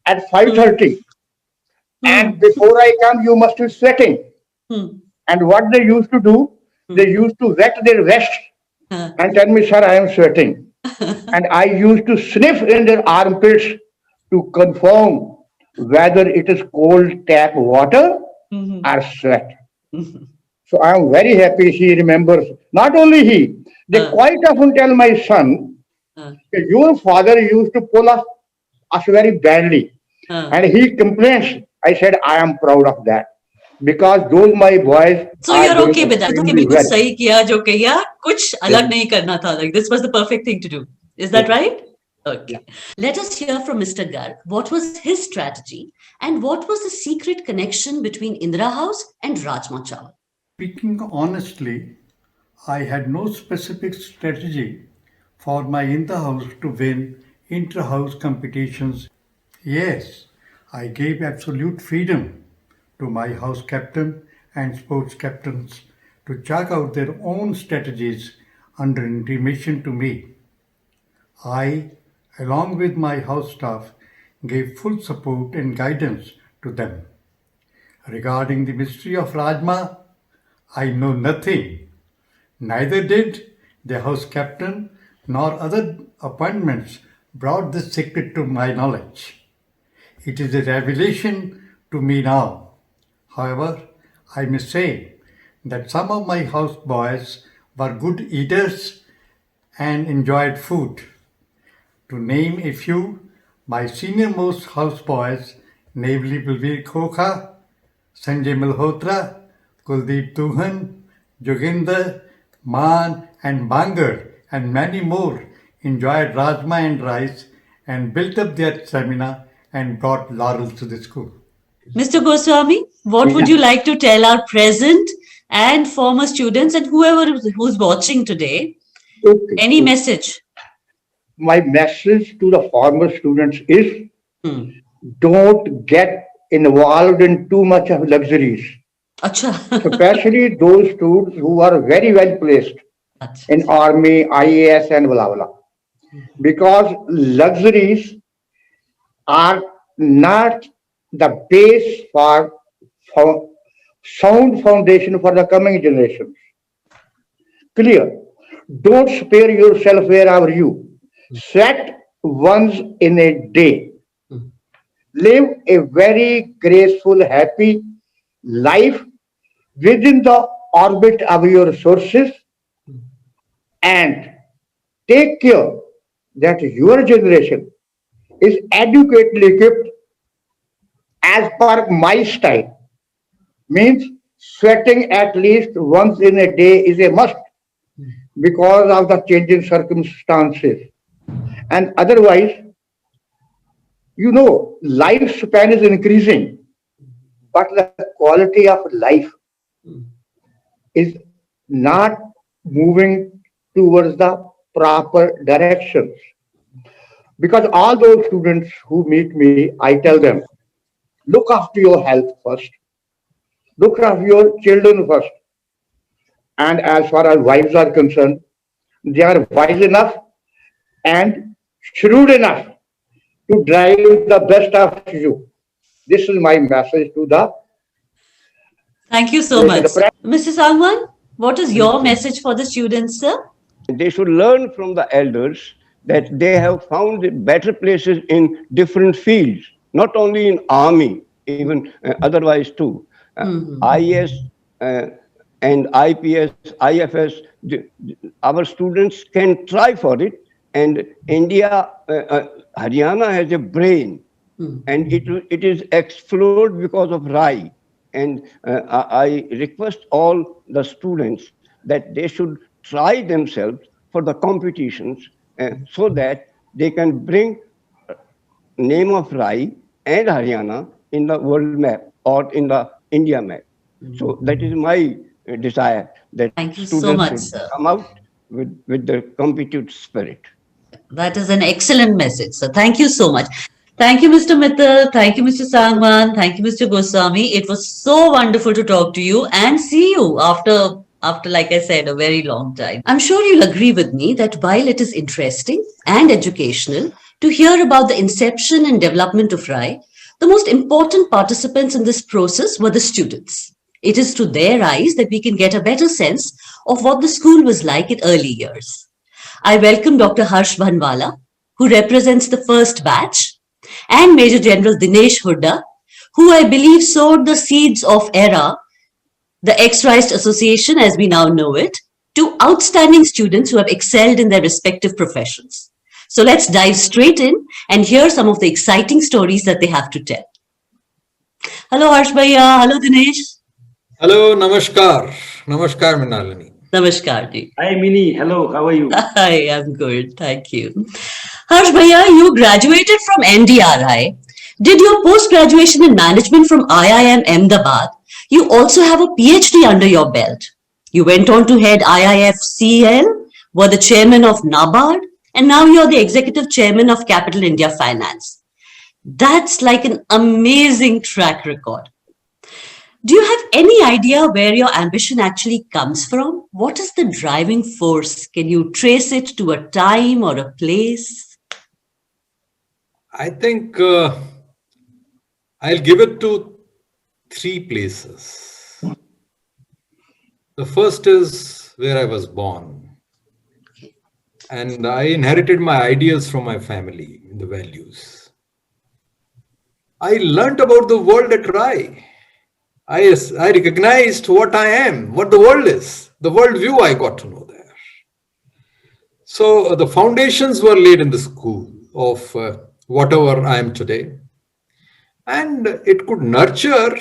at 5:30, and before I come, you must be sweating. And what they used to do, they used to wet their vest and tell me, sir, I am sweating. And I used to sniff in their armpits to confirm whether it is cold tap water or sweat. So I am very happy he remembers. Not only he, they quite often tell my son, your father used to pull us very badly. And he complains. I said, I am proud of that. Because those my boys. So you're okay with that? Okay, बिल्कुल सही किया जो किया, कुछ अलग नहीं करना था. Like this was the perfect thing to do. Is that right? Okay. Let us hear from Mr. Garg. What was his strategy, and what was the secret connection between Indira House and Rajma Chawal? Speaking honestly, I had no specific strategy for my Indira House to win inter-house competitions. Yes, I gave absolute freedom to my house captain and sports captains to chalk out their own strategies under intimation to me. I, along with my house staff, gave full support and guidance to them. Regarding the mystery of Rajma, I know nothing. Neither did the house captain nor other appointments brought this secret to my knowledge. It is a revelation to me now. However, I must say that some of my house boys were good eaters and enjoyed food. To name a few, my senior-most house boys, namely Balveer Khokha, Sanjay Malhotra, Kuldeep Tuhan, Joginder, Man and Bangar, and many more enjoyed Rajma and rice and built up their stamina and brought laurels to the school. Mr. Goswami, what would you like to tell our present and former students and whoever who's watching today? Any message? My message to the former students is don't get involved in too much of luxuries. Especially those students who are very well placed in army, IAS and blah blah. Because luxuries are not the base for sound foundation for the coming generations. Clear. Don't spare yourself wherever you. Sweat once in a day. Live a very graceful, happy life within the orbit of your resources and take care that your generation is adequately equipped as per my style. Means sweating at least once in a day is a must because of the changing circumstances. And otherwise, lifespan is increasing, but the quality of life is not moving towards the proper directions. Because all those students who meet me, I tell them, look after your health first, look after your children first. And as far as wives are concerned, they are wise enough and shrewd enough to drive the best of you. This is my message to the. Thank you so much. Mr. Sangwan, what is your message for the students, sir? They should learn from the elders that they have found better places in different fields, not only in army, even otherwise too. IAS and IPS, IFS, our students can try for it. And India, Haryana has a brain, and it is explored because of RAI. And I request all the students that they should try themselves for the competitions so that they can bring name of RAI and Haryana in the world map or in the India map. So that is my desire, that students should come out with the competitive spirit. That is an excellent message, sir. Thank you so much. Thank you, Mr. Mittal. Thank you, Mr. Sangwan. Thank you, Mr. Goswami. It was so wonderful to talk to you and see you after, like I said, a very long time. I'm sure you'll agree with me that while it is interesting and educational to hear about the inception and development of RAI, the most important participants in this process were the students. It is through their eyes that we can get a better sense of what the school was like in early years. I welcome Dr. Harsh Bhanwala, who represents the first batch, and Major General Dinesh Hooda, who I believe sowed the seeds of ERA, the Ex-Riced Association as we now know it, to outstanding students who have excelled in their respective professions. So let's dive straight in and hear some of the exciting stories that they have to tell. Hello Harsh Bhaiya, hello Dinesh. Hello, namaskar. Namaskar, Mrinalini. Namaskar ji. Hi Mini, hello, how are you? Hi, I'm good, thank you. Harsh Bhaiya, you graduated from NDRI, did your post-graduation in management from IIM Ahmedabad. You also have a PhD under your belt. You went on to head IIFCL, were the chairman of NABARD, and now you're the executive chairman of Capital India Finance. That's like an amazing track record. Do you have any idea where your ambition actually comes from? What is the driving force? Can you trace it to a time or a place? I think I'll give it to 3 places. The first is where I was born. And I inherited my ideas from my family, the values. I learned about the world at RAI. I recognized what I am, what the world is, the world view I got to know there. So the foundations were laid in the school of whatever I am today. And it could nurture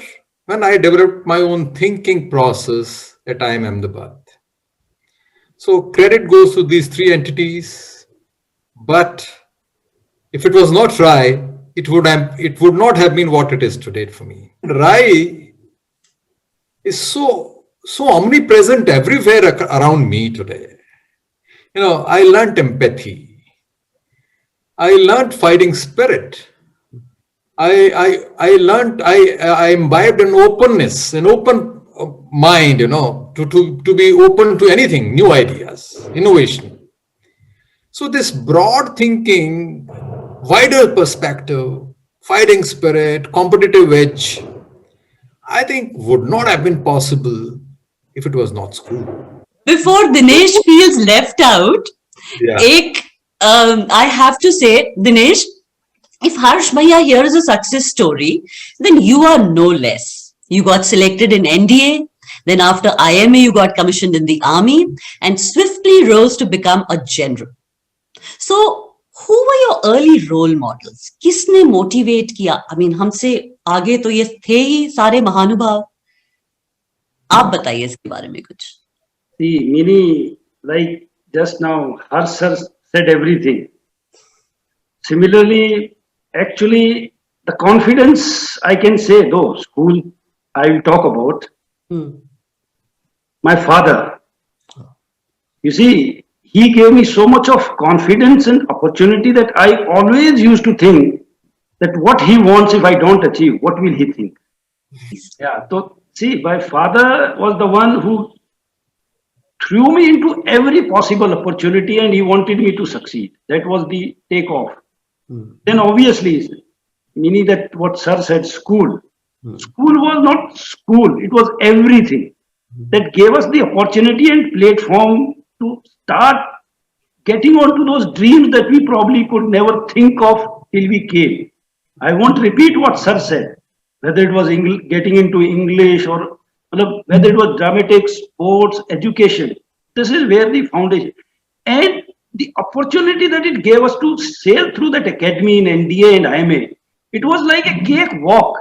when I developed my own thinking process at IIM Ahmedabad. So credit goes to these 3 entities, but if it was not RAI, it would not have been what it is today for me. RAI is so omnipresent everywhere around me today. I learned empathy. I learned fighting spirit. I imbibed an openness, an open mind, to be open to anything, new ideas, innovation. So this broad thinking, wider perspective, fighting spirit, competitive edge, I think would not have been possible if it was not school. Before Dinesh feels left out, I have to say, Dinesh, if Harsh Bhaiya here is a success story, then you are no less. You got selected in NDA, Then after IMA, you got commissioned in the army and swiftly rose to become a general. So, who were your early role models? किसने motivate किया? I mean, हमसे आगे तो ये थे ही सारे महानुभाव. आप बताइए इसके बारे में कुछ. See, Mini, like just now, Harsh sir said everything. Similarly, actually, the confidence I can say, though, school I will talk about. My father, you see, he gave me so much of confidence and opportunity that I always used to think that what he wants, if I don't achieve, what will he think? Yeah, so see, my father was the one who threw me into every possible opportunity and he wanted me to succeed. That was the takeoff. Then obviously, meaning that what sir said, school. School was not school, it was everything that gave us the opportunity and platform to start getting onto those dreams that we probably could never think of till we came. I won't repeat what sir said, whether it was getting into English or whether it was dramatics, sports, education. This is where the foundation and the opportunity that it gave us to sail through that academy in NDA and IMA. It was like a cakewalk.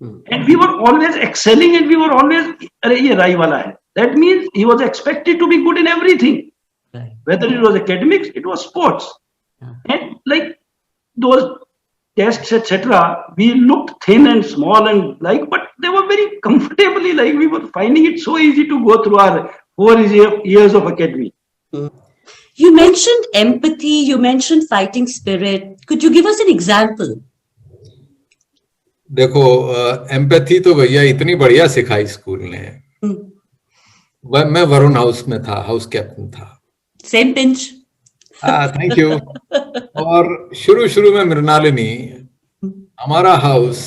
And we were always excelling and we were always, ye Rai wala hai. That means he was expected to be good in everything. Right. Whether it was academics, it was sports. And like those tests, etc., we looked thin and small and like, but they were very comfortably like we were finding it so easy to go through our 4 years of academy. You mentioned empathy, you mentioned fighting spirit. Could you give us an example? देखो empathy तो भैया इतनी बढ़िया सिखाई school ने. मैं Varun house में था, हाउस कैप्टन था. Same pinch. Thank you. और शुरू में मृणालिनी, हमारा हाउस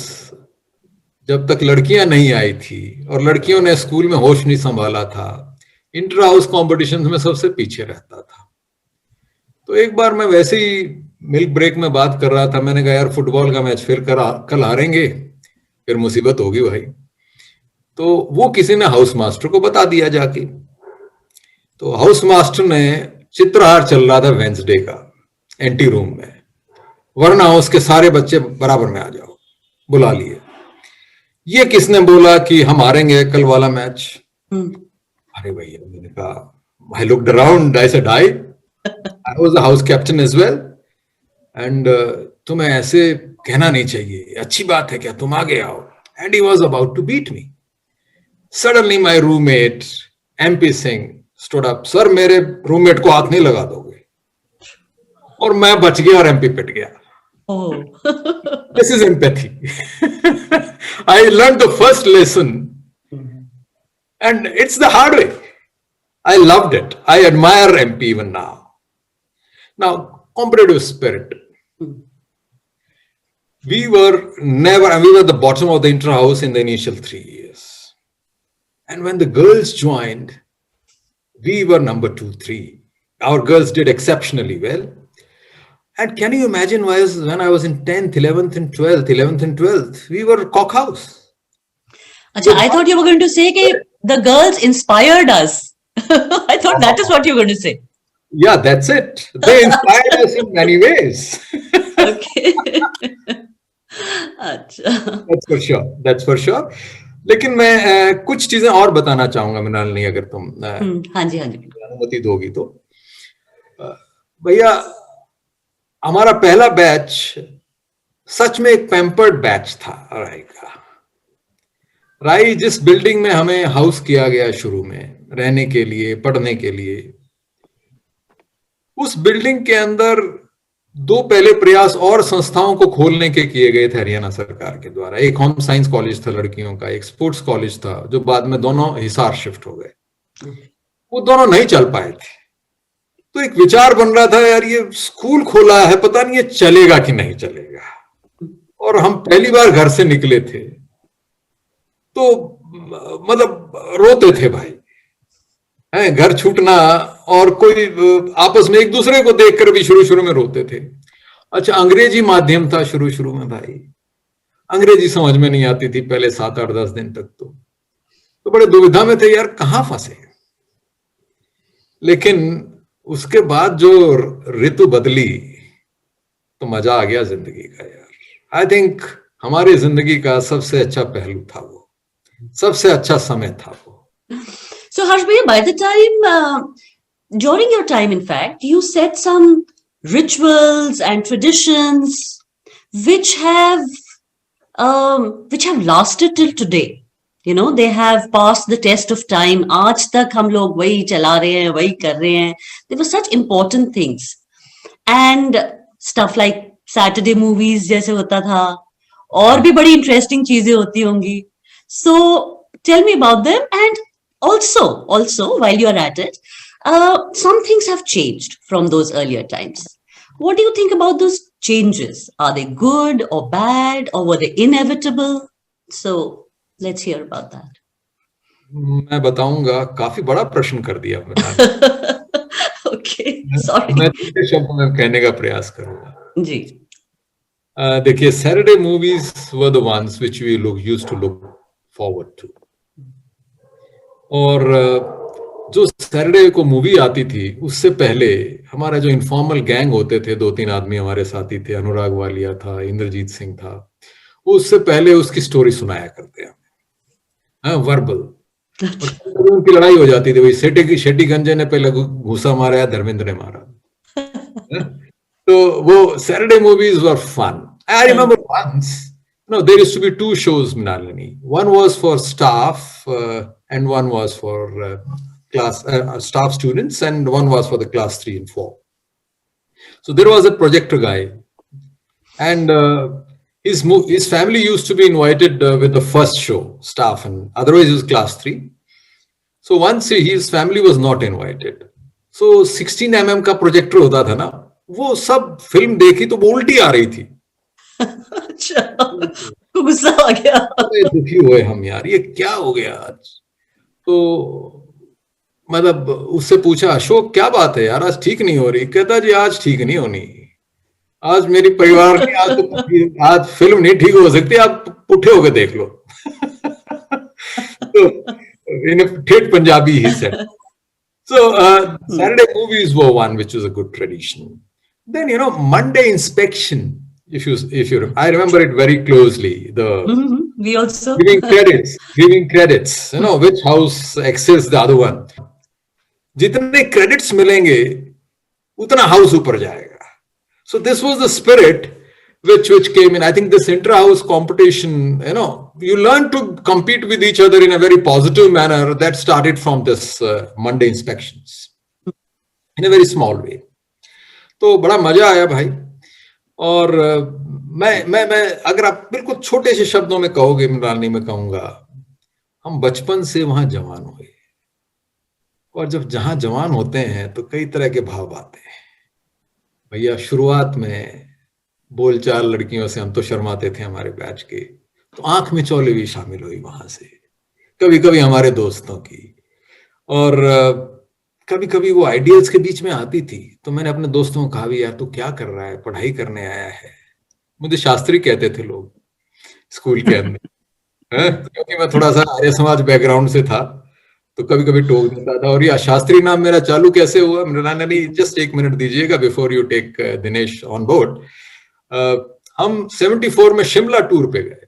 जब तक लड़कियां नहीं आई थी और लड़कियों ने स्कूल में होश नहीं संभाला था, इंटर हाउस कॉम्पिटिशन में सबसे पीछे रहता था. तो एक बार मैं वैसे ही मिल्क ब्रेक में बात कर रहा था. मैंने कहा यार फुटबॉल का मैच फिर कल हारेंगे, फिर मुसीबत होगी भाई. तो वो किसी ने हाउस मास्टर को बता दिया जाके. तो हाउस मास्टर ने, चित्रहार चल रहा था वेंसडे का एंटी रूम में, वरना हाउस के सारे बच्चे बराबर में आ जाओ, बुला लिए. ये किसने बोला कि हम हारेंगे कल वाला मैच? अरे भैया, मैंने कहा, I looked around, I said I was the house captain as well and तुम्हें ऐसे कहना नहीं चाहिए, अच्छी बात है क्या, तुम आगे आओ. And he was about to beat me. Suddenly my roommate MP Singh stood up. Sir, मेरे रूममेट को हाथ नहीं लगा दोगे. और मैं बच गया और एमपी पिट गया. This is empathy. I learn the first lesson and it's the hard way. I loved it. I admire MP even now. Now, competitive spirit. We were the bottom of the inter-house in the initial 3 years. And when the girls joined, we were number 2, 3. Our girls did exceptionally well. And can you imagine when I was in 10th, 11th and 12th, we were cock house. Achha, I thought you were going to say that the girls inspired us. I thought that is what you were going to say. Yeah, that's it. They inspired us in many ways. Okay. Achha. That's for sure. लेकिन मैं कुछ चीजें और बताना चाहूंगा मृणालिनी, अगर तुम हाँ जी अनुमति दोगी तो. भैया, हमारा पहला बैच सच में एक पैम्पर्ड बैच था राई का. राई जिस बिल्डिंग में हमें हाउस किया गया शुरू में रहने के लिए, पढ़ने के लिए, उस बिल्डिंग के अंदर 2 पहले प्रयास और संस्थाओं को खोलने के किए गए थे हरियाणा सरकार के द्वारा. एक होम साइंस कॉलेज था लड़कियों का, एक स्पोर्ट्स कॉलेज था, जो बाद में दोनों हिसार शिफ्ट हो गए. वो दोनों नहीं चल पाए थे. तो एक विचार बन रहा था, यार ये स्कूल खोला है, पता नहीं ये चलेगा कि नहीं चलेगा. और हम पहली बार घर से निकले थे तो मतलब रोते थे भाई, घर छूटना, और कोई आपस में एक दूसरे को देखकर भी शुरू में रोते थे. अच्छा, अंग्रेजी माध्यम था शुरू में भाई, अंग्रेजी समझ में नहीं आती थी पहले 7, 8, 10 दिन तक. तो बड़े दुविधा में थे यार, कहाँ फंसे। लेकिन उसके बाद जो ऋतु बदली तो मजा आ गया जिंदगी का यार। आई थिंक हमारी जिंदगी का सबसे अच्छा पहलू था वो, सबसे अच्छा समय था वो। So Harsh bhaiya, by the time during your time, in fact, you set some rituals and traditions which have lasted till today. You know, they have passed the test of time. आज तक हम लोग वही चला रहे हैं, वही कर रहे हैं. They were such important things. And stuff like Saturday movies जैसे होता था, और भी बड़ी interesting चीजें होती होंगी. So tell me about them. And also while you're at it, some things have changed from those earlier times. What do you think about those changes? Are they good or bad, or were they inevitable? So let's hear about that. मैं बताऊंगा, काफी बड़ा प्रश्न कर दिया आपने। Okay, sorry. मैं छोटे शब्दों में कहने का प्रयास करूंगा। जी। देखिए, Saturday movies were the ones which we used to look forward to. और जो सैटरडे को मूवी आती थी उससे पहले हमारा जो इनफॉर्मल गैंग होते थे, 2-3 आदमी हमारे साथी थे, अनुराग वालिया था, इंद्रजीत सिंह था, उससे पहले उसकी स्टोरी सुनाया करते हैं, हाँ, वर्बल। उनकी लड़ाई हो जाती थी, वही शेट्टी गंजे ने पहले घूसा मारा या धर्मेंद्र ने मारा। तो वो Saturday movies were fun. I remember once, there used to be 2 shows, Mrinalini. One was for staff and one was for class staff students, and one was for the class 3 and 4. So there was a projector guy, and his family used to be invited with the first show, staff, and otherwise it was class 3. So once his family was not invited. So 16 mm का projector होता था ना, वो सब film देखी तो वो उल्टी आ रही थी। अच्छा, गुस्सा आ गया। दुखी हुए हम यार, ये क्या हो गया आज। तो मतलब उससे पूछा, अशोक क्या बात है यार, आज ठीक नहीं हो रही? कहता जी आज ठीक नहीं होनी, आज मेरी परिवार की आज फिल्म नहीं ठीक हो सकती, आप पुठे होके देख लो। तो in a ठेठ Punjabi he said. So Saturday movies were one which was a good tradition. Then Monday inspection. If you I remember it very closely. We also giving credits. Which house excels the other one. जितने credits मिलेंगे उतना house ऊपर जाएगा. So this was the spirit which came in. I think this intra-house competition, you learn to compete with each other in a very positive manner. That started from this Monday inspections in a very small way. तो बड़ा मजा आया भाई। और मैं अगर आप बिल्कुल छोटे से शब्दों में कहोगे, मृणालिनी, में कहूंगा, हम बचपन से वहां जवान हुए, और जब जहां जवान होते हैं तो कई तरह के भाव आते हैं भैया। शुरुआत में बोलचाल लड़कियों से हम तो शर्माते थे, हमारे बैच के, तो आंख में चौले भी शामिल हुई वहां से, कभी कभी हमारे दोस्तों की, और कभी कभी वो आइडियल्स के बीच में आती थी। तो मैंने अपने दोस्तों को कहा भी, यार तू क्या कर रहा है, पढ़ाई करने आया है? मुझे शास्त्री कहते थे लोग स्कूल के अंदर, क्योंकि मैं थोड़ा सा आर्य समाज बैकग्राउंड से था, तो कभी कभी टोक देता था। और ये शास्त्री नाम मेरा चालू कैसे हुआ, मृणालिनी, जस्ट 1 मिनट दीजिएगा before you take Dinesh on board. हम 74 में शिमला टूर पे गए,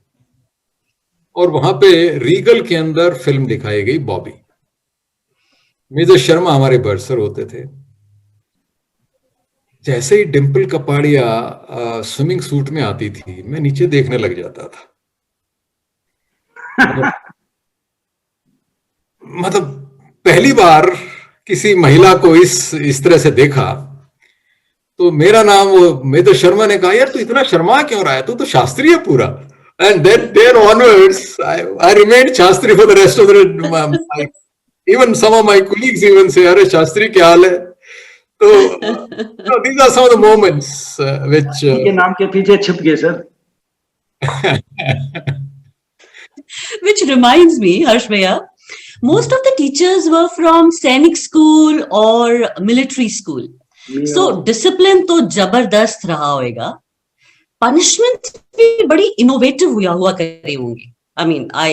और वहां पे रीगल के अंदर फिल्म दिखाई गई बॉबी। मेजर शर्मा हमारे बर्सर होते थे। जैसे ही डिम्पल कपाड़िया स्विमिंग सूट में आती थी, मैं नीचे देखने लग जाता था। मतलब पहली बार किसी महिला को इस तरह से देखा, तो मेरा नाम वो मेजर शर्मा ने कहा, यार तू इतना शर्मा क्यों रहा है, तू तो शास्त्री है पूरा। And then there onwards I remained Shastri for the rest of the even some of my colleagues even say, अरे शास्त्री क्या हाल है। तो these are some of the moments which के नाम के पीछे छिप गए sir. Which reminds me, Harsh bhaiya, most of the teachers were from Sainik school or military school. So discipline तो जबरदस्त रहा होगा, punishment भी बड़ी innovative हुआ करे होंगी। I mean, I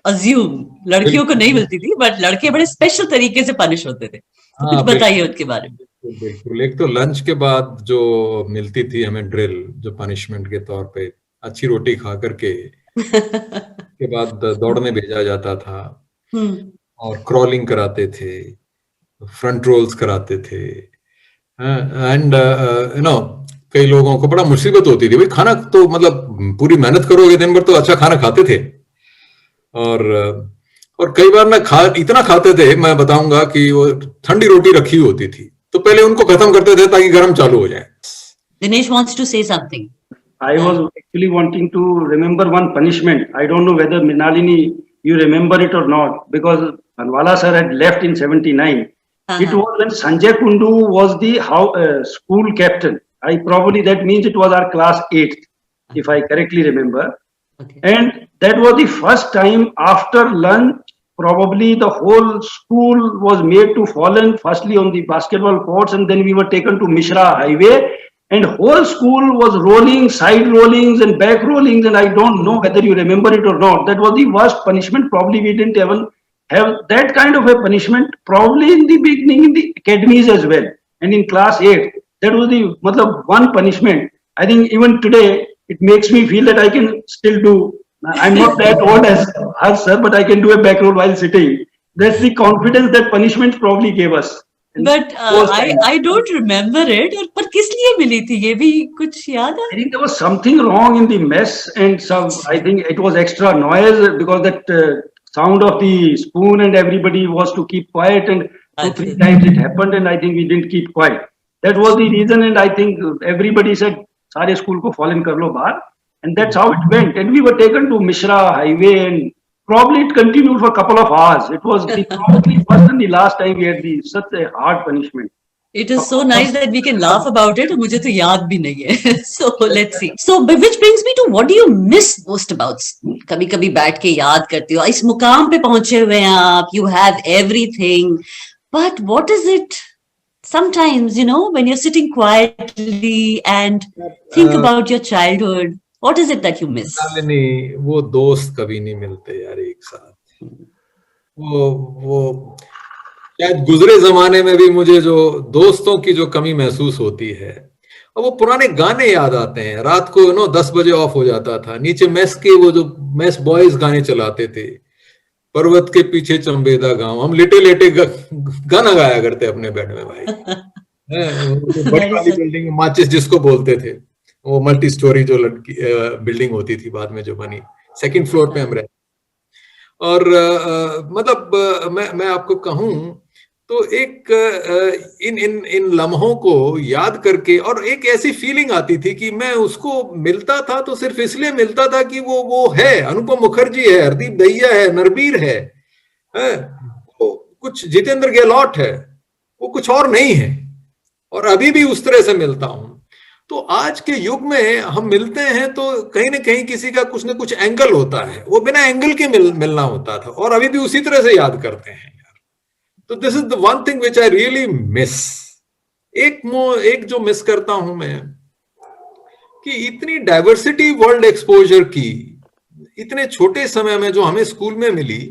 अज्यूम, लड़कियों को नहीं मिलती थी, बट लड़के बड़े स्पेशल तरीके से पनिश होते थे। तो कुछ बताइए उनके बारे में। बिल्कुल। एक तो लंच के बाद जो मिलती थी हमें ड्रिल, जो पनिशमेंट के तौर पे, अच्छी रोटी खा करके के बाद दौड़ने भेजा जाता था और क्रॉलिंग कराते थे, फ्रंट रोल्स कराते थे, एंड यू नो कई लोगों को बड़ा मुसीबत होती थी भाई, खाना तो मतलब पूरी मेहनत करोगे दिन भर तो अच्छा खाना खाते थे, और कई बार ना इतना खाते थे, मैं बताऊंगा कि वो ठंडी रोटी रखी होती थी तो पहले उनको खत्म करते थे ताकि गर्म चालू हो जाए। Dinesh wants to say something. I was actually wanting to remember one punishment. I don't know whether Mrinalini you remember it or not, because Anwala sir had left in 79. It was when Sanjay Kundu was the school captain. That means it was our class 8th, if I correctly remember. Okay. And that was the first time after lunch, probably the whole school was made to fallen, firstly on the basketball courts, and then we were taken to Mishra Highway, and whole school was rolling, side rollings and back rollings, and I don't know whether you remember it or not. That was the worst punishment. Probably we didn't even have that kind of a punishment, probably in the beginning in the academies as well. And in class 8, that was the one punishment. I think even today, it makes me feel that I can still do. I'm not that old as her, sir, but I can do a back roll while sitting. That's the confidence that punishment probably gave us. But I don't remember it. पर किस लिए मिली थी ये भी कुछ याद है? I think there was something wrong in the mess, and I think it was extra noise because that sound of the spoon and everybody was to keep quiet, and 2-3 times it happened, and I think we didn't keep quiet. That was the reason, and I think everybody said, "Sare school ko fallen kar lo bahar," and that's how it went. And we were taken to Mishra Highway, and probably it continued for a couple of hours. It was probably first and the last time we had such a hard punishment. It is so nice that we can laugh about it. मुझे तो याद भी नहीं है. So let's see. So which brings me to what do you miss most about school? कभी-कभी बैठ के याद करते हो. इस मुकाम पे पहुंचे हुए हैं आप. You have everything. But what is it? Sometimes, when you're sitting quietly and think about your childhood, what is it that you miss? नहीं, वो दोस्त कभी नहीं मिलते यार एक साथ. वो शायद गुजरे जमाने में भी मुझे जो दोस्तों की जो कमी महसूस होती है, और वो पुराने गाने याद आते हैं. रात को 10 बजे ऑफ हो जाता था, नीचे मेस के वो जो मेस बॉयज गाने चलाते थे, पर्वत के पीछे चंबेदा गांव, हम लेटे लेटे गाना गाया करते अपने बेड में भाई. बड़ी वाली बिल्डिंग माचिस जिसको बोलते थे, वो मल्टी स्टोरी जो बिल्डिंग होती थी बाद में जो बनी, 2nd फ्लोर पे हम रहे. और मतलब मैं आपको कहूं तो एक इन लम्हों को याद करके, और एक ऐसी फीलिंग आती थी कि मैं उसको मिलता था तो सिर्फ इसलिए मिलता था कि वो है, अनुपम मुखर्जी है, हरदीप दहिया है, नरबीर है, वो कुछ जितेंद्र गहलोत है, वो कुछ और नहीं है. और अभी भी उस तरह से मिलता हूं. तो आज के युग में हम मिलते हैं तो कहीं ना कहीं किसी का कुछ ना कुछ एंगल होता है, वो बिना एंगल के मिलना होता था, और अभी भी उसी तरह से याद करते हैं. तो this is the one thing which I really miss. एक जो मिस करता हूं मैं, कि इतनी डाइवर्सिटी वर्ल्ड एक्सपोजर की इतने छोटे समय में जो हमें स्कूल में मिली,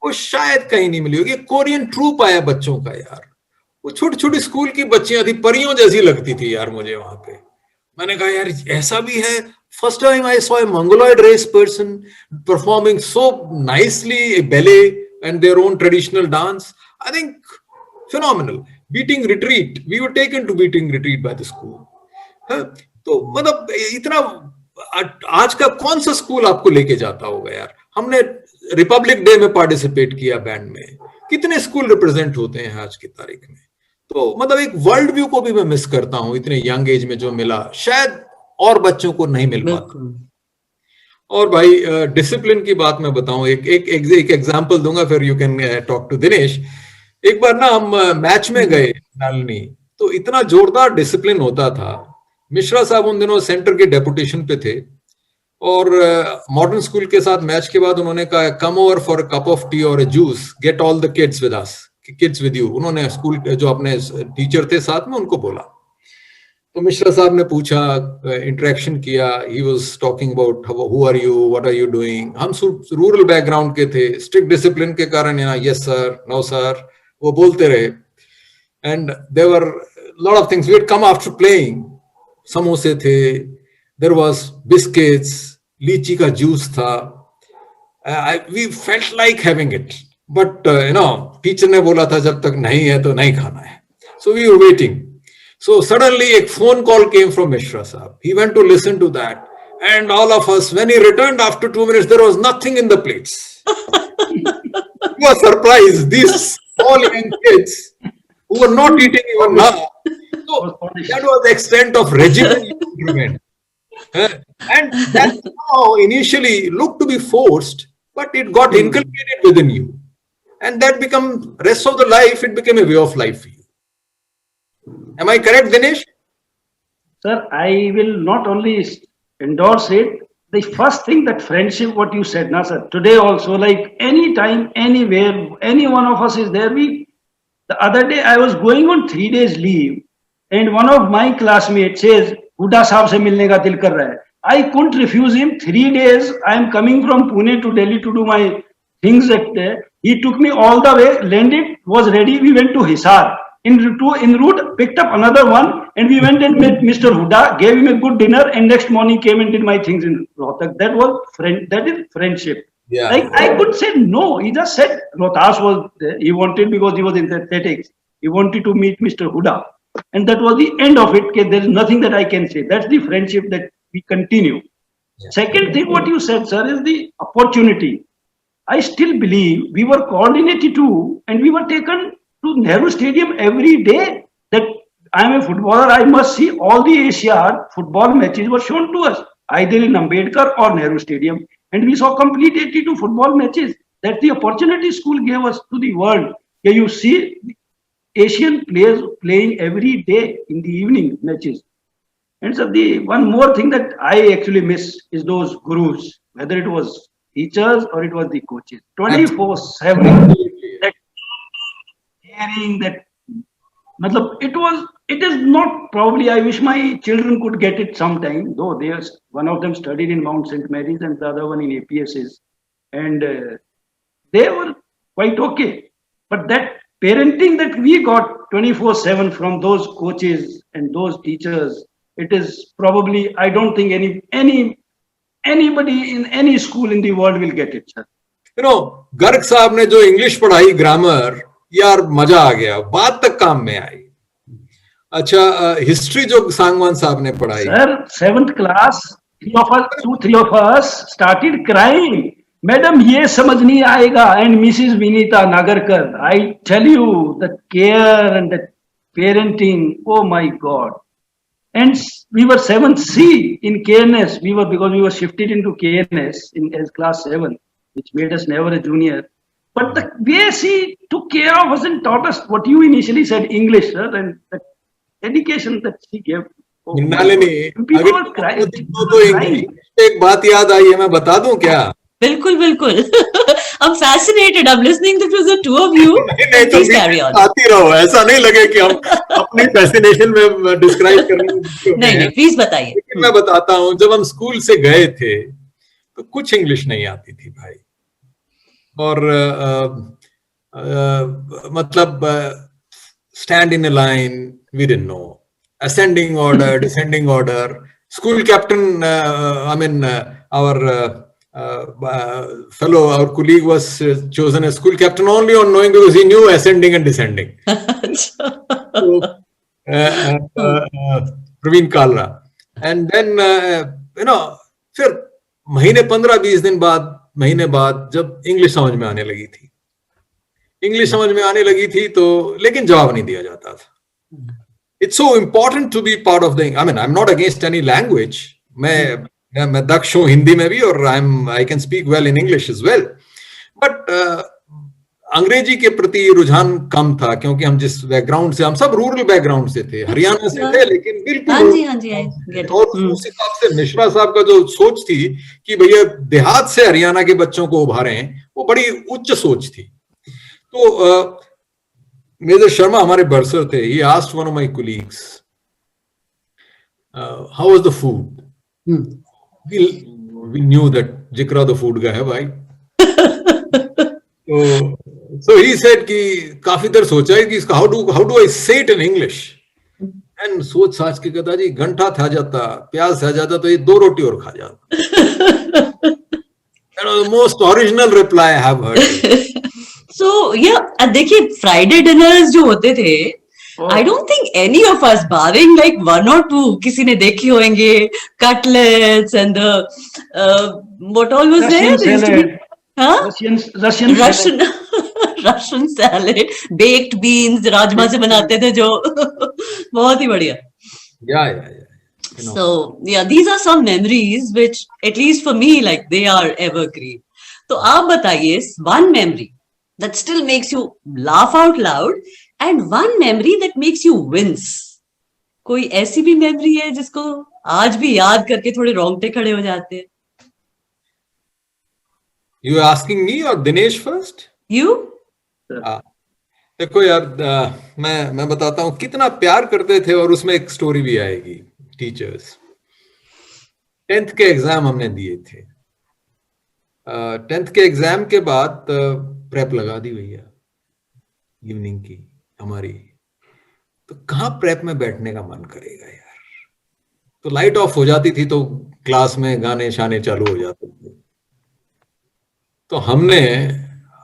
वो शायद कहीं नहीं मिली होगी. कोरियन ट्रूप आया बच्चों का यार, वो छोटी छोटी स्कूल की बच्चियां थी, परियों जैसी लगती थी यार मुझे वहां पे. मैंने कहा यार ऐसा भी है. First time I saw a mongoloid race person performing so nicely ballet and their own traditional dance. I think phenomenal. Beating retreat. We were taken to beating retreat by the school. तो मतलब इतना आज का कौन सा school आपको लेके जाता होगा यार. हमने रिपब्लिक डे में पार्टिसिपेट किया बैंड में. कितने स्कूल रिप्रेजेंट होते हैं आज की तारीख में. तो मतलब एक वर्ल्ड व्यू को भी मैं मिस करता हूं इतने यंग एज में जो मिला, शायद और बच्चों को नहीं मिल पाता. और भाई डिसिप्लिन की बात मैं बताऊं, एक एग्जांपल दूंगा, फिर you can talk to Dinesh. एक बार ना हम मैच में गए नालनी, तो इतना जोरदार डिसिप्लिन होता था. मिश्रा साहब उन दिनों सेंटर के डेपुटेशन पे थे, और मॉडर्न स्कूल के साथ मैच के बाद उन्होंने कहा come over for a cup of tea और a juice, get all the kids with us, kids with you. उन्होंने स्कूल जो अपने टीचर थे साथ में उनको बोला. तो मिश्रा साहब ने पूछा, इंटरेक्शन किया, he was talking about who are you, what are you doing. हम रूरल बैकग्राउंड के थे, स्ट्रिक्ट डिसिप्लिन के कारण यहाँ यस सर, नो सर वो बोलते रहे. And there were lot of things we had come after playing. समोसे थे, देयर वाज बिस्किट्स, लीची का जूस था. We felt like having it, but teacher ने बोला था जब तक नहीं है तो नहीं खाना है. So we were waiting. So suddenly a phone call came from Mishra Sahab. He went to listen to that. And all of us, when he returned after 2 minutes, there was nothing in the plates. We were surprised. These small young kids who were not eating even now. So that was the extent of regimen improvement. And that now initially looked to be forced, but it got inculcated within you. And that became, rest of the life, it became a way of life for you. Am I correct, Dinesh? Sir, I will not only endorse it. The first thing, that friendship, what you said, na sir, today also, like anytime, anywhere, any one of us is there. The other day I was going on 3 days leave, and one of my classmates says, Huda Sahab se milne ka dil kar raha hai. I couldn't refuse him. 3 days, I am coming from Pune to Delhi to do my things at there. He took me all the way, landed, was ready. We went to Hisar. In route, picked up another one, and we went and met Mr. Huda, gave him a good dinner, and next morning came and did my things in Rohtak. That was that is friendship. Yeah. Like I could say no. He just said Rohtas was there. He wanted, because he was in athletics. He wanted to meet Mr. Huda, and that was the end of it. Okay, there is nothing that I can say. That's the friendship that we continue. Yeah. Second thing, what you said, sir, is the opportunity. I still believe we were called in 82, and we were taken to Nehru Stadium every day. That I am a footballer, I must see all the Asiad football matches were shown to us, either in Ambedkar or Nehru Stadium, and we saw complete 82 football matches. That's the opportunity school gave us to the world. Here you see Asian players playing every day in the evening matches. And so the one more thing that I actually miss is those gurus, whether it was teachers or it was the coaches, 24/7. That it is not, probably I wish my children could get it sometime, though one of them studied in Mount St. Mary's and the other one in APSs, and they were quite okay. But that parenting that we got 24/7 from those coaches and those teachers, it is probably, I don't think anybody in any school in the world will get it, sir. Garg साहब ने जो English पढ़ाई, grammar, यार मजा आ गया, बात तक काम में आई. अच्छा, हिस्ट्री जो सांगवान साहब ने पढ़ाई, sir 7th class, 3 of us started crying. Madam, ये समझ नहीं आएगा. And Mrs. Vinita Nagarkar, I tell you, the care and the parenting, oh my God. And we were 7th C in KNS. Because we were shifted into KNS as class 7, which made us never a junior. But the way she took care of us and taught us what you initially said, English, sir, and the dedication that she gave. People were crying. एक बात याद आई है, मैं बता दूं क्या? बिल्कुल बिल्कुल. I'm fascinated. I'm listening to the two of you. Please carry on. आती रहो, ऐसा नहीं लगे कि हम अपनी फैसिनेशन में डिस्क्राइब कर रहे हैं. नहीं, प्लीज बताइए. मैं बताता हूँ. जब हम स्कूल से गए थे तो कुछ इंग्लिश नहीं आती थी भाई, और मतलब stand in a line, we didn't know. Ascending order, descending order. School captain, our our colleague was chosen as school captain only on knowing, because he knew ascending and descending. So, Praveen Kalra. And then, फिर महीने 15-20 दिन बाद, महीने बाद जब English समझ में आने लगी थी, तो लेकिन जवाब नहीं दिया जाता था. It's so important to be part of the, I'm not against any language. मैं दक्ष हूँ हिंदी में भी, और I can speak well in English as well. But अंग्रेजी के प्रति रुझान कम था, क्योंकि हम जिस बैकग्राउंड से, हम सब रूरल बैकग्राउंड से थे, हरियाणा से थे, लेकिन बिल्कुल. और उस हिसाब से मिश्रा साहब का जो सोच थी कि भैया देहात से हरियाणा के बच्चों को उभारें, वो बड़ी उच्च सोच थी. तो मेजर शर्मा हमारे बर्सर थे. He asked one of my colleagues, how was the food? We knew that Jikra the food guy है भाई. So he said कि काफी देर सोचा है कि इसका how do I say it in English? And सोच साच के कहता जी घंटा था जाता, प्याज था जाता तो ये 2 रोटी और खा जाता. That was the most original reply I have heard. So yeah, देखिए Friday dinners जो होते थे, I don't think any of us, barring like 1 or 2, किसी ने देखे होंगे cutlets and the what all was there? Salad. Huh? Russian salad, baked beans, rajma से बनाते थे जो बहुत ही बढ़िया. Yeah. You know. So yeah, these are some memories which, at least for me, like they are evergreen. तो आप बताइए one memory that still makes you laugh out loud and one memory that makes you wince. कोई ऐसी भी memory है जिसको आज भी याद करके थोड़े रोंगटे खड़े हो जाते हैं? You asking me or Dinesh first? You? देखो यार, मैं बताता हूँ कितना प्यार करते थे और उसमें एक स्टोरी भी आएगी. टीचर्स 10th के एग्जाम हमने दिए थे. 10th के एग्जाम के बाद प्रेप लगा दी भैया इवनिंग की हमारी. तो कहाँ प्रेप में बैठने का मन करेगा यार. तो लाइट ऑफ हो जाती थी तो क्लास में गाने शाने चालू हो जाते थे. तो हमने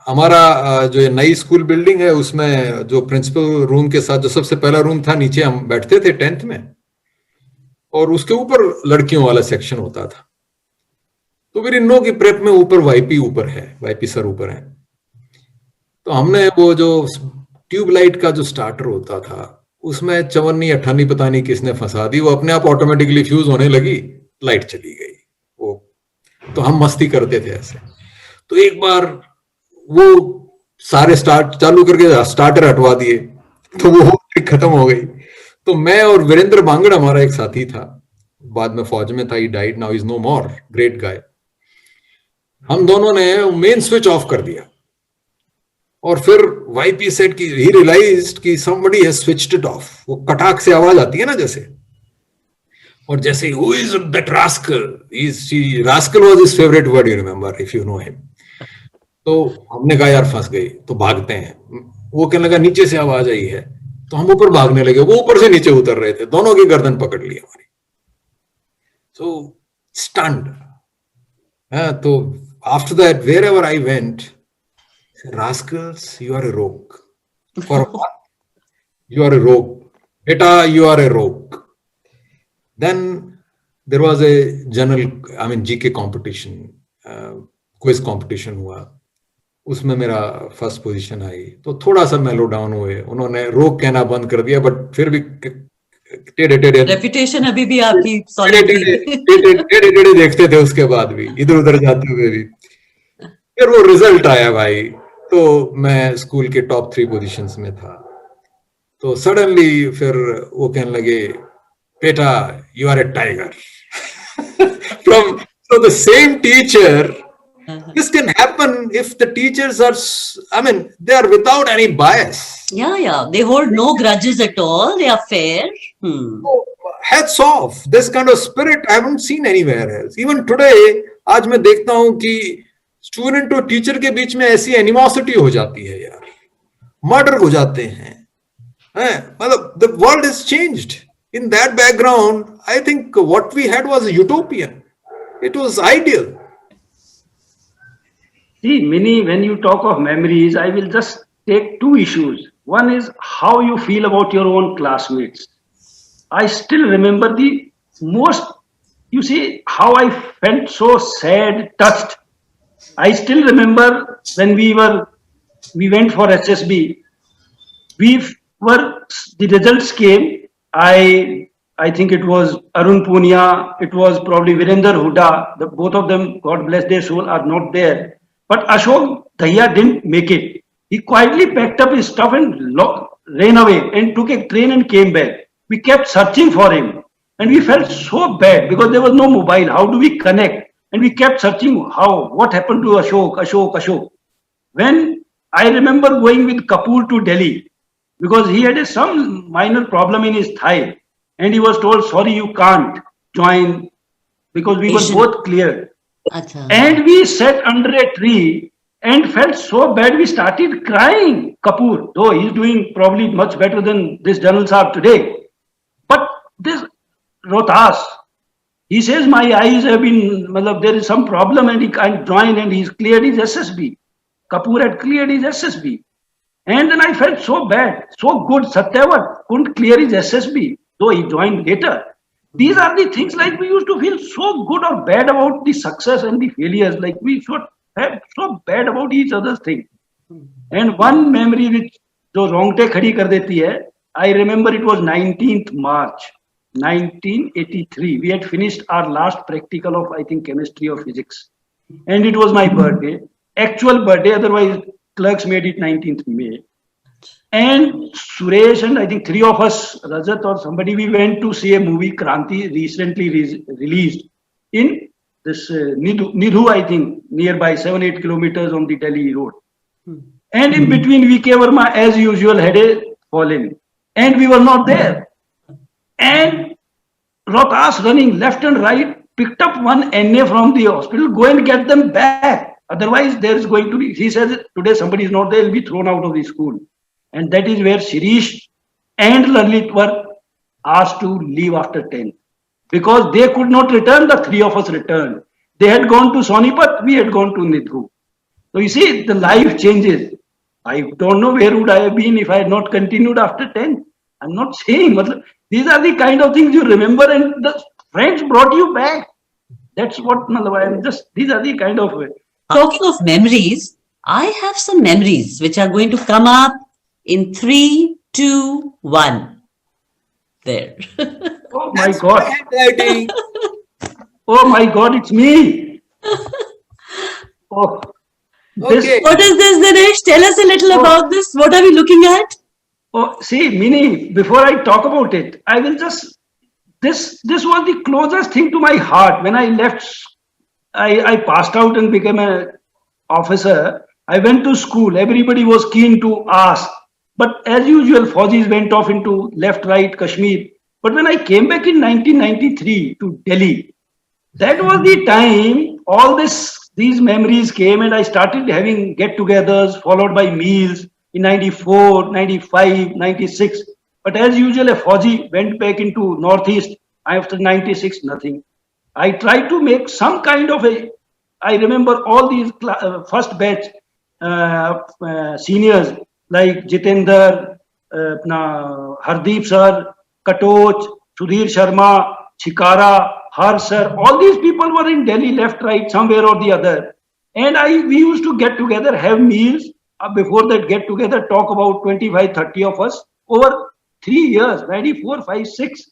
हमारा जो नई स्कूल बिल्डिंग है उसमें जो प्रिंसिपल रूम के साथ जो सबसे पहला रूम था, नीचे हम बैठते थे 10th में और उसके ऊपर लड़कियों वाला सेक्शन होता था. तो फिर इन लोगों की प्रेप में ऊपर वाईपी सर ऊपर है. तो हमने वो जो ट्यूबलाइट का जो स्टार्टर होता था उसमें चवन्नी अठन्नी पता नहीं किसने फंसा दी, वो अपने आप ऑटोमेटिकली फ्यूज होने लगी, लाइट चली गई. वो तो हम मस्ती करते थे ऐसे. तो एक बार वो सारे चालू करके स्टार्टर हटवा दिए तो वो खत्म हो गई. तो मैं और वीरेंद्र बांगड़ हमारा एक साथी था, बाद में फौज में था, he died now, is no more, great guy. हम दोनों ने मेन स्विच ऑफ कर दिया और फिर वाईपी सेट की ही रियलाइज्ड कि somebody has switched it off. वो कटाक से आवाज आती है ना जैसे, और जैसे who is that rascal? Rascal was his favorite word, you remember, if you know him. तो हमने कहा यार फंस गई, तो भागते हैं. वो कहने लगा नीचे से आवाज आई है, तो हम ऊपर भागने लगे. वो ऊपर से नीचे उतर रहे थे, दोनों की गर्दन पकड़ ली हमारी. So stunned. तो after that, wherever I went, rascals, you are a rogue. For what? You are a rogue. Beta, you are a rogue. Then there was a GK competition, quiz competition हुआ. उसमें मेरा first position आई. तो थोड़ा सा मेलो down हुए, उन्होंने रोक कहना बंद कर दिया, बट फिर भी टेढ़े रेपुटेशन अभी भी आपकी टेढ़े देखते थे. उसके बाद भी इधर उधर जाते हुए भी फिर वो रिजल्ट आया भाई, तो मैं स्कूल के टॉप 3 पोजीशंस में था. तो सडनली फिर वो कहने लगे बेटा you are a tiger. From so the same teacher. This can happen if the teachers are, they are without any bias. Yeah. They hold no grudges at all. They are fair. So, hats off. This kind of spirit I haven't seen anywhere else. Even today, आज मैं देखता हूँ कि student और teacher के बीच में ऐसी animosity हो जाती है यार, मर्डर हो जाते हैं. मतलब the world has changed. In that background, I think what we had was utopian. It was ideal. See, Mini, when you talk of memories, I will just take 2 issues. One is how you feel about your own classmates. I still remember the most, you see, how I felt so sad, touched. I still remember when we went for SSB, the results came. I think it was Arun Punia, it was probably Virender Huda, both of them, God bless their soul, are not there. But Ashok Dahiya didn't make it. He quietly packed up his stuff and ran away and took a train and came back. We kept searching for him and we felt so bad because there was no mobile. How do we connect? And we kept searching what happened to Ashok. When I remember going with Kapoor to Delhi because he had some minor problem in his thigh. and he was told, sorry, you can't join because we were both cleared. And we sat under a tree and felt so bad. We started crying. Kapoor, though he's doing probably much better than this General Saab today. But this Rohtas, he says, my eyes have been, there is some problem and he can't join, and he's cleared his SSB. Kapoor had cleared his SSB. And then I felt so bad, so good. Satyawat couldn't clear his SSB, though he joined later. These are the things like we used to feel so good or bad about the success and the failures. Like we should have so bad about each other's thing. And one memory which jo rongte khadi kar deti hai, I remember it was 19th March, 1983. We had finished our last practical of, I think, chemistry or physics. And it was my birthday, actual birthday, otherwise clerks made it 19th May. And Suresh and I think three of us, Rajat or somebody, we went to see a movie, Kranti, recently released in this Nidhu, I think, nearby 7-8 kilometers on the Delhi road. And in between, VK Verma, as usual, had a fall-in. And we were not there. And Rohtas running left and right, picked up one NA from the hospital, go and get them back. Otherwise, there is going to be, he says, today somebody is not there, will be thrown out of the school. And that is where Shirish and Lalit were asked to leave after 10. Because they could not return, the three of us returned. They had gone to Sonipat, we had gone to Nidhu. So you see, the life changes. I don't know where would I have been if I had not continued after 10. I'm not saying, but these are the kind of things you remember and the friends brought you back. That's what, I'm just, these are the kind of... Talking of memories, I have some memories which are going to come up in 3, 2, 1. There. Oh my God. Oh my God, it's me. Oh. Okay. What is this, Dinesh? Tell us a little about this. What are we looking at? Oh, see, Mini, before I talk about it, I will just, this was the closest thing to my heart. When I left, I passed out and became an officer. I went to school. Everybody was keen to ask. But as usual, Fauji's went off into left, right, Kashmir. But when I came back in 1993 to Delhi, that was the time all these memories came, and I started having get-togethers followed by meals in 94, 95, 96. But as usual, a Fauji went back into Northeast. After 96, nothing. I tried to make some kind of I remember all these first batch seniors like Jitendra, Hardeep sir, Katoch, Sudhir Sharma, Chikara, Har sir, all these people were in Delhi, left, right, somewhere or the other. And we used to get together, have meals. Before that get together, talk about 25, 30 of us over 3 years, 94, 5, 6.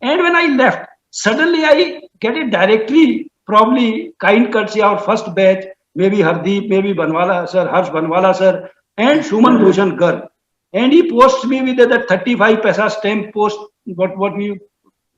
And when I left, suddenly I get a directory, probably kind courtesy, our first batch, maybe Hardeep, maybe Banwala sir, Harsh Banwala sir, and Shuman Bhushan Garg. And he posts me with that 35 paisa stamp post, what we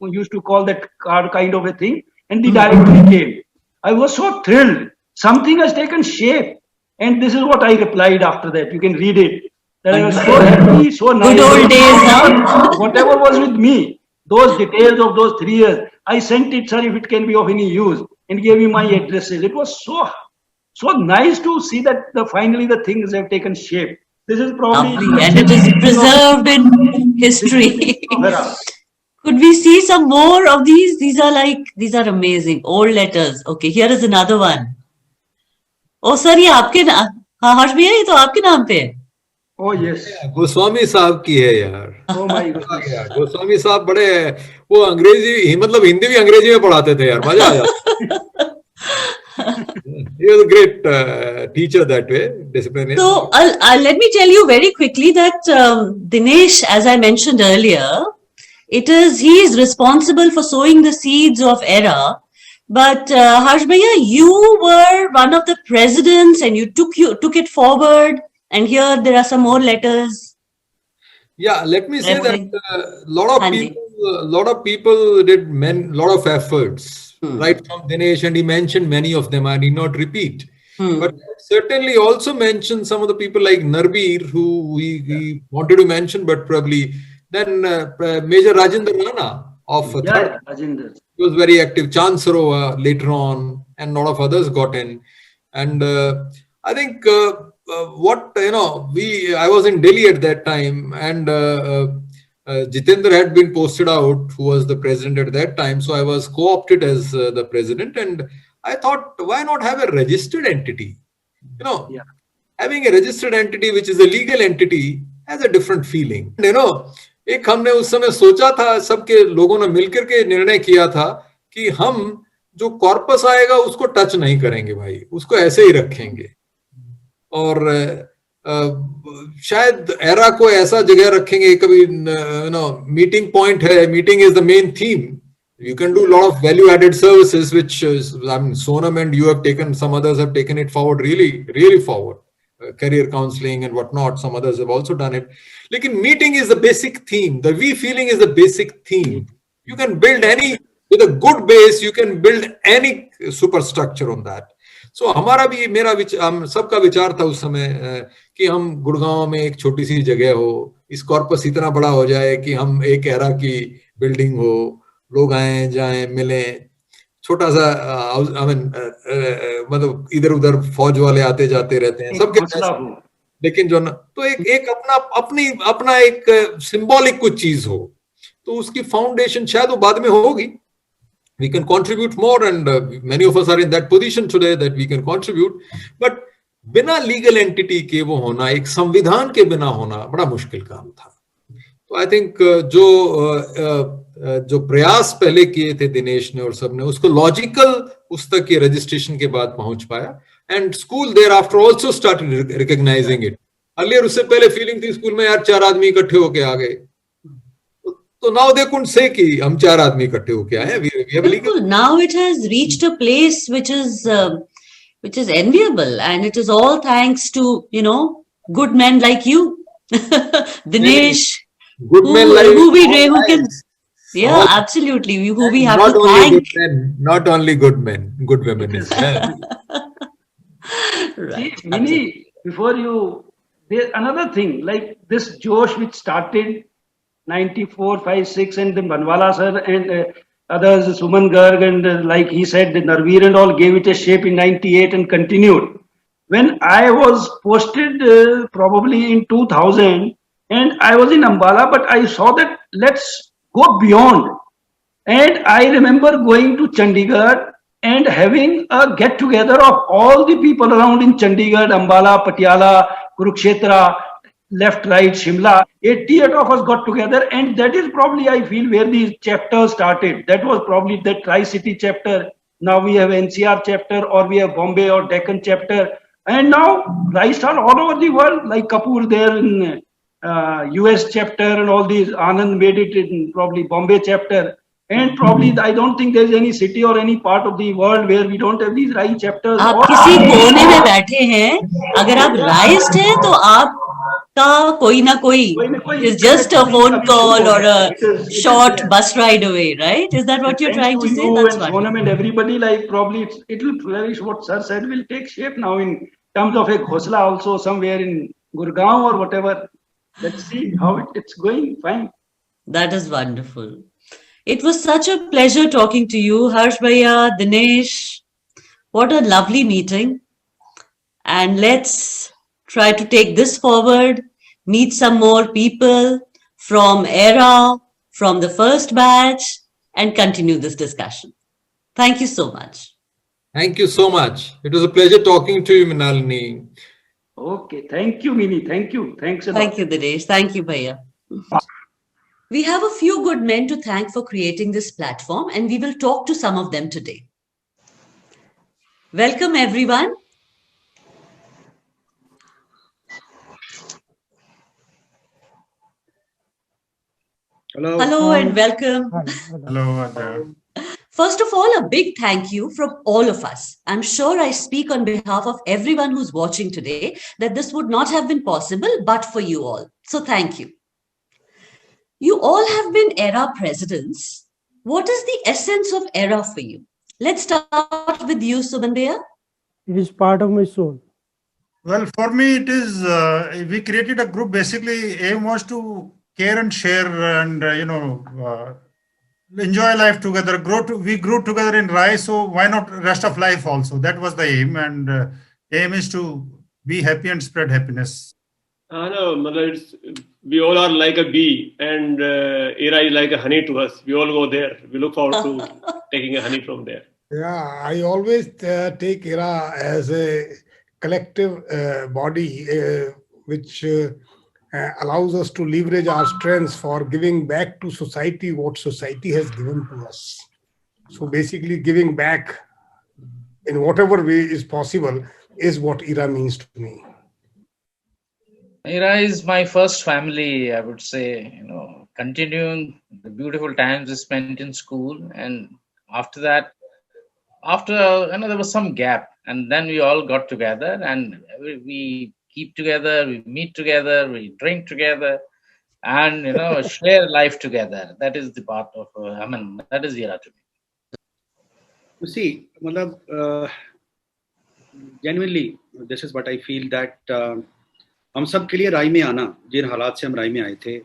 used to call that card kind of a thing. And the directory came. I was so thrilled. Something has taken shape. And this is what I replied after that. You can read it. That I was so happy, so nice. Good old days, huh? Whatever was with me, those details of those 3 years, I sent it, sir, if it can be of any use, and gave me my addresses. It was so nice to see that finally the things have taken shape. This is probably... And it is preserved in history. Could we see some more of these? These are amazing. Old letters. Okay, here is another one. Oh, sir, ये आपके नाम, हाँ हर्ष भैया ये तो आपके नाम पे है. Oh yes. गोस्वामी साहब की है यार. Oh my goodness. गोस्वामी साहब बड़े वो अंग्रेजी मतलब हिंदी भी अंग्रेजी में पढ़ाते थे यार, मजा आ जाता. He was a great teacher that way, disciplinarian. So let me tell you very quickly that Dinesh, as I mentioned earlier, he is responsible for sowing the seeds of ERA. But Harsh Bhaiya, you were one of the presidents and you took it forward. And here there are some more letters. Yeah, let me say that a lot of people did a lot of efforts, right from Dinesh, and he mentioned many of them. I need not repeat. But certainly also mention some of the people like Narbir, who we wanted to mention, but probably Then Major Rajendra Rana of third, Rajendra. he was very active. Chand Sarovar later on, and a lot of others got in. And I think I was in Delhi at that time, and Jitendra had been posted out, who was the president at that time. So I was co-opted as the president, and I thought, why not have a registered entity? Having a registered entity, which is a legal entity, has a different feeling. एक हमने उस समय सोचा था, सबके लोगों ने मिलकर के निर्णय किया था कि हम जो कॉर्पस आएगा उसको टच नहीं करेंगे भाई, उसको ऐसे ही रखेंगे, और शायद एरा को ऐसा जगह रखेंगे, कभी मीटिंग पॉइंट है, meeting is the main theme. You can do a lot of value-added services, which Sonam and you have taken, some others have taken it forward, really, really forward. Career counseling and whatnot, some others have also done it. Like, meeting is the basic theme. The we feeling is the basic theme. You can build any, with a good base, you can build any superstructure on that. So हमारा भी, मेरा हम सबका विचार था उस समय कि हम गुड़गांव में एक छोटी सी जगह हो, इस कॉर्पस इतना बड़ा हो जाए कि हम एक एरा की बिल्डिंग हो, लोग आए जाएं मिलें, छोटा सा मतलब इधर उधर फौज वाले आते जाते रहते हैं सबके, लेकिन जो ना तो एक अपना एक सिंबॉलिक कुछ चीज हो, तो उसकी फाउंडेशन शायद वो बाद में होगी. We can contribute more, and many of us are in that position today that we can contribute. But बिना लीगल एंटिटी के वो होना, एक संविधान के बिना होना बड़ा मुश्किल काम था. तो आई थिंक जो प्रयास पहले किए थे दिनेश ने और सबने, उसको लॉजिकल उस तक के रजिस्ट्रेशन के बाद पहुंच पाया. And school there after also started recognising it. Earlier उससे पहले फीलिंग थी स्कूल में यार 4 आदमी इकट्ठे होके आ गए, तो now they couldn't say कि हम 4 आदमी इकट्ठे होके आए हैं. Now it has reached a place which is enviable, and it is all thanks to good men like you, Dinesh, good men like who can, absolutely, who we have to thank. Not only good men, good women as well. Right. See, before you, there's another thing, like this Josh which started 94, 5, 6, and then Banwala sir and others, Suman Garg, and like he said, the Narveer and all gave it a shape in 98 and continued. When I was posted probably in 2000, and I was in Ambala, but I saw that let's go beyond. And I remember going to Chandigarh and having a get together of all the people around in Chandigarh, Ambala, Patiala, Kurukshetra, left, right, Shimla. 88 of us got together, and that is probably, I feel, where these chapters started. That was probably the Tri-City chapter. Now we have NCR chapter, or we have Bombay or Deccan chapter. And now Rice are all over the world, like Kapoor there in US chapter, and all these. Anand made it in probably Bombay chapter. And probably I don't think there's any city or any part of the world where we don't have these Rai chapters. आप किसी कोने में बैठे हैं, अगर आप राइस्ट हैं तो आपका कोई ना कोई is just a phone call or a short bus ride away, right? Is that what you're trying to say? That's what. And everybody, like, probably it will flourish. What sir said will take shape now in terms of a Ghosla also somewhere in Gurgaon or whatever. Let's see how it's going. Fine. That is wonderful. It was such a pleasure talking to you, Harsh Bhaiya, Dinesh. What a lovely meeting. And let's try to take this forward, meet some more people from ERA, from the first batch, and continue this discussion. Thank you so much. Thank you so much. It was a pleasure talking to you, Mrinalini. Okay. Thank you, Mini. Thank you. Thanks a lot. Thank you, Dinesh. Thank you, Bhaiya. We have a few good men to thank for creating this platform, and we will talk to some of them today. Welcome, everyone. Hello and welcome. Hello. First of all, a big thank you from all of us. I'm sure I speak on behalf of everyone who's watching today that this would not have been possible but for you all. So thank you. You all have been ERA presidents. What is the essence of ERA for you? Let's start with you, Suman Bhaiya. It is part of my soul. Well, for me, it is, we created a group. Basically, aim was to care and share and, enjoy life together. We grew together in Rai, so why not rest of life also? That was the aim, and aim is to be happy and spread happiness. No, we all are like a bee, and Era is like a honey to us. We all go there. We look forward to taking a honey from there. Yeah, I always take ERA as a collective body which allows us to leverage our strengths for giving back to society what society has given to us. So basically giving back in whatever way is possible is what ERA means to me. ERA is my first family, I would say, continuing the beautiful times we spent in school. And after that, there was some gap, and then we all got together and we keep together, we meet together, we drink together, and share life together. That is the part of that is ERA to me. You see, genuinely, this is what I feel that हम सब के लिए राय में आना, जिन हालात से हम राय में आए थे,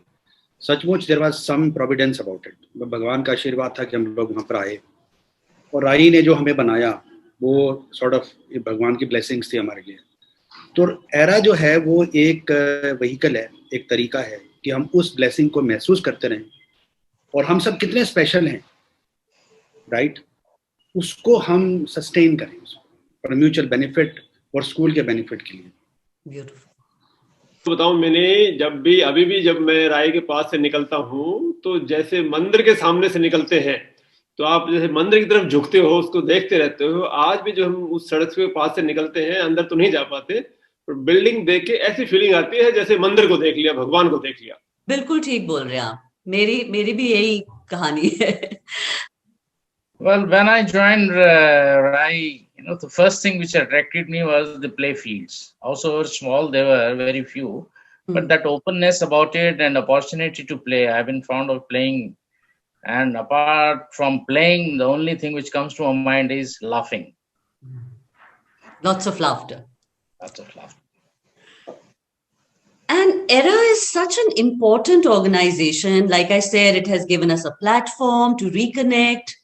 सचमुच there was some providence about it. भगवान का आशीर्वाद था कि हम लोग वहाँ पर आए, और राई ने जो हमें बनाया वो सॉर्ट ऑफ भगवान की ब्लेसिंग्स थी हमारे लिए. तो एरा जो है वो एक व्हीकल है, एक तरीका है कि हम उस ब्लेसिंग को महसूस करते रहें, और हम सब कितने स्पेशल हैं, राइट, उसको हम सस्टेन करें फॉर म्यूचुअल बेनिफिट और स्कूल के बेनिफिट के लिए. ब्यूटीफुल. बताऊं, मैंने अभी भी जब मैं राय के पास से निकलता हूँ तो जैसे मंदिर के सामने से निकलते हैं तो आप जैसे मंदिर की तरफ झुकते हो, उसको देखते रहते हो. आज भी जो हम उस सड़क के पास से निकलते हैं, अंदर तो नहीं जा पाते, पर बिल्डिंग देख के ऐसी फीलिंग आती है जैसे मंदिर को देख लिया, भगवान को देख लिया. बिल्कुल ठीक बोल रहे हैं आप. मेरी भी यही कहानी है. Well, when I joined Rai, the first thing which attracted me was the play fields. Also small, they were very few, but that openness about it and opportunity to play. I've been fond of playing, and apart from playing, the only thing which comes to my mind is laughing. Lots of laughter. Lots of laughter. And ERA is such an important organization. Like I said, it has given us a platform to reconnect.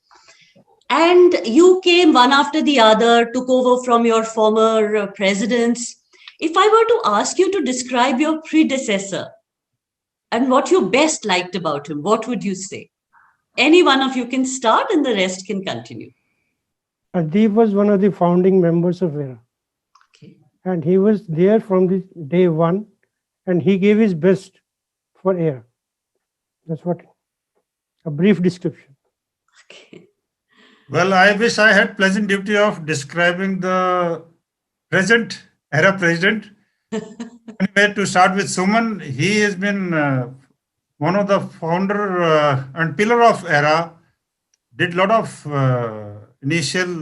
And you came one after the other, took over from your former presidents. If I were to ask you to describe your predecessor and what you best liked about him, what would you say? Any one of you can start and the rest can continue. Adeep was one of the founding members of ERA. Okay. And he was there from the day one, and he gave his best for ERA. That's what, a brief description. Okay. Well, I wish I had pleasant duty of describing the present ERA president. Anyway, to start with Suman, he has been one of the founder and pillar of ERA, did a lot of initial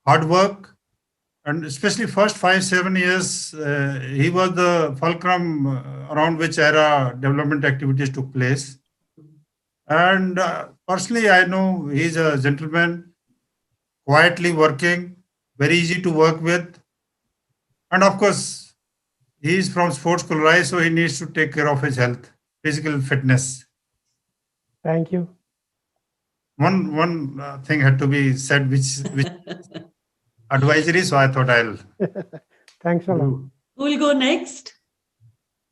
hard work, and especially first 5-7 years, he was the fulcrum around which ERA development activities took place. And personally, I know he's a gentleman, quietly working, very easy to work with. And of course, he is from Sports School Rai, so he needs to take care of his health, physical fitness. Thank you. One thing had to be said, which advisory, so I thought I'll. Thanks a lot. Who will go next?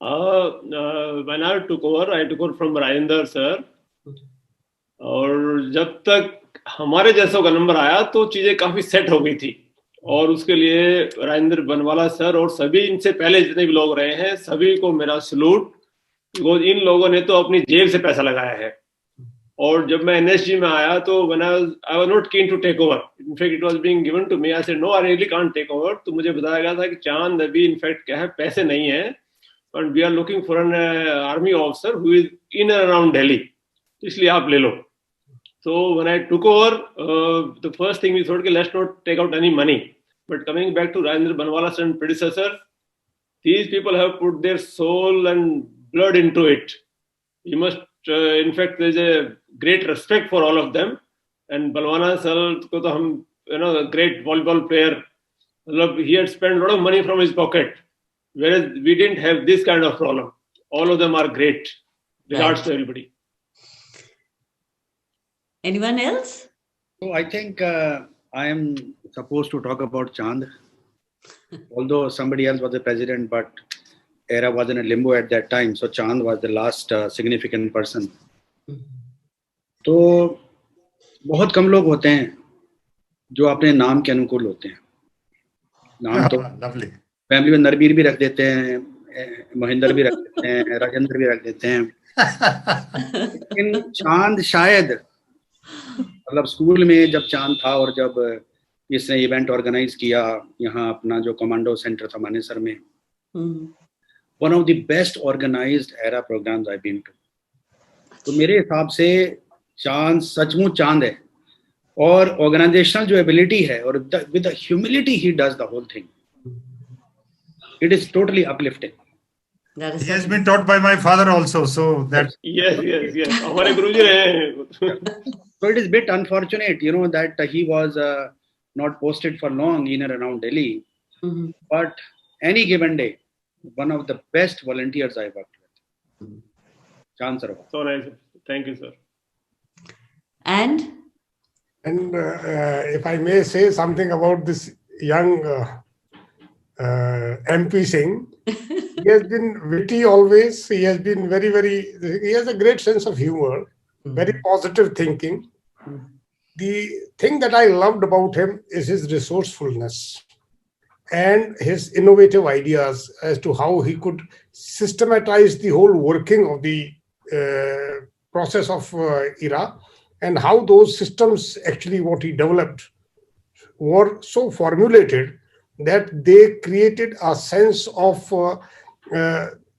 When I took over from Rajendra sir. और जब तक हमारे जैसों का number आया तो चीजें काफी set हो गई थी, और उसके लिए राजेंद्र बनवाला सर और सभी इनसे पहले जितने भी लोग रहे हैं सभी को मेरा सलूट, बिकॉज इन लोगों ने तो अपनी जेब से पैसा लगाया है. और जब मैं एनएसजी में आया तो when I was not keen to take over. In fact, it was being given to me. I said no, I really can't take over. तो मुझे बताया गया था कि चांद अभी इनफैक्ट क्या है, पैसे नहीं है, but we are looking for an army officer who is in and around Delhi. इसलिए आप ले लो. So when I took over, the first thing we thought, okay, let's not take out any money. But coming back to Rajendra Banwala's and predecessor, these people have put their soul and blood into it. You must, in fact, there's a great respect for all of them. And Balwana sir, ko to hum, a great volleyball player. He had spent a lot of money from his pocket, whereas we didn't have this kind of problem. all of them are great. Regards to everybody. Anyone else? So I think I am supposed to talk about Chand. Although somebody else was the president, but ERA was in a limbo at that time. So Chand was the last significant person. तो बहुत कम लोग होते हैं जो अपने नाम के अनुकूल होते हैं. नाम तो फैमिली में नरबीर भी रख देते हैं, महेंद्र भी रख देते हैं, राजेंद्र भी रख देते हैं. लेकिन चांद शायद मतलब स्कूल में जब चांद था और जब इसने इवेंट ऑर्गेनाइज किया यहाँ अपना जो कमांडो सेंटर था मानेसर में, one of the best organised era programmes I been to. तो मेरे हिसाब से चांद सचमुच चांद है और ऑर्गेनाइजेशनल जो एबिलिटी है और with the humility he does the whole thing. It is totally uplifting. He has been taught by my father also, so that. Yes. हमारे गुरुजी रहे हैं. So it is a bit unfortunate, that he was not posted for long in and around Delhi. But any given day, one of the best volunteers I worked with. Chand sir. So nice. Thank you, sir. And if I may say something about this young MP Singh, he has been witty always. He has been he has a great sense of humor, very positive thinking. The thing that I loved about him is his resourcefulness and his innovative ideas as to how he could systematize the whole working of the process of ERA, and how those systems actually what he developed were so formulated that they created a sense of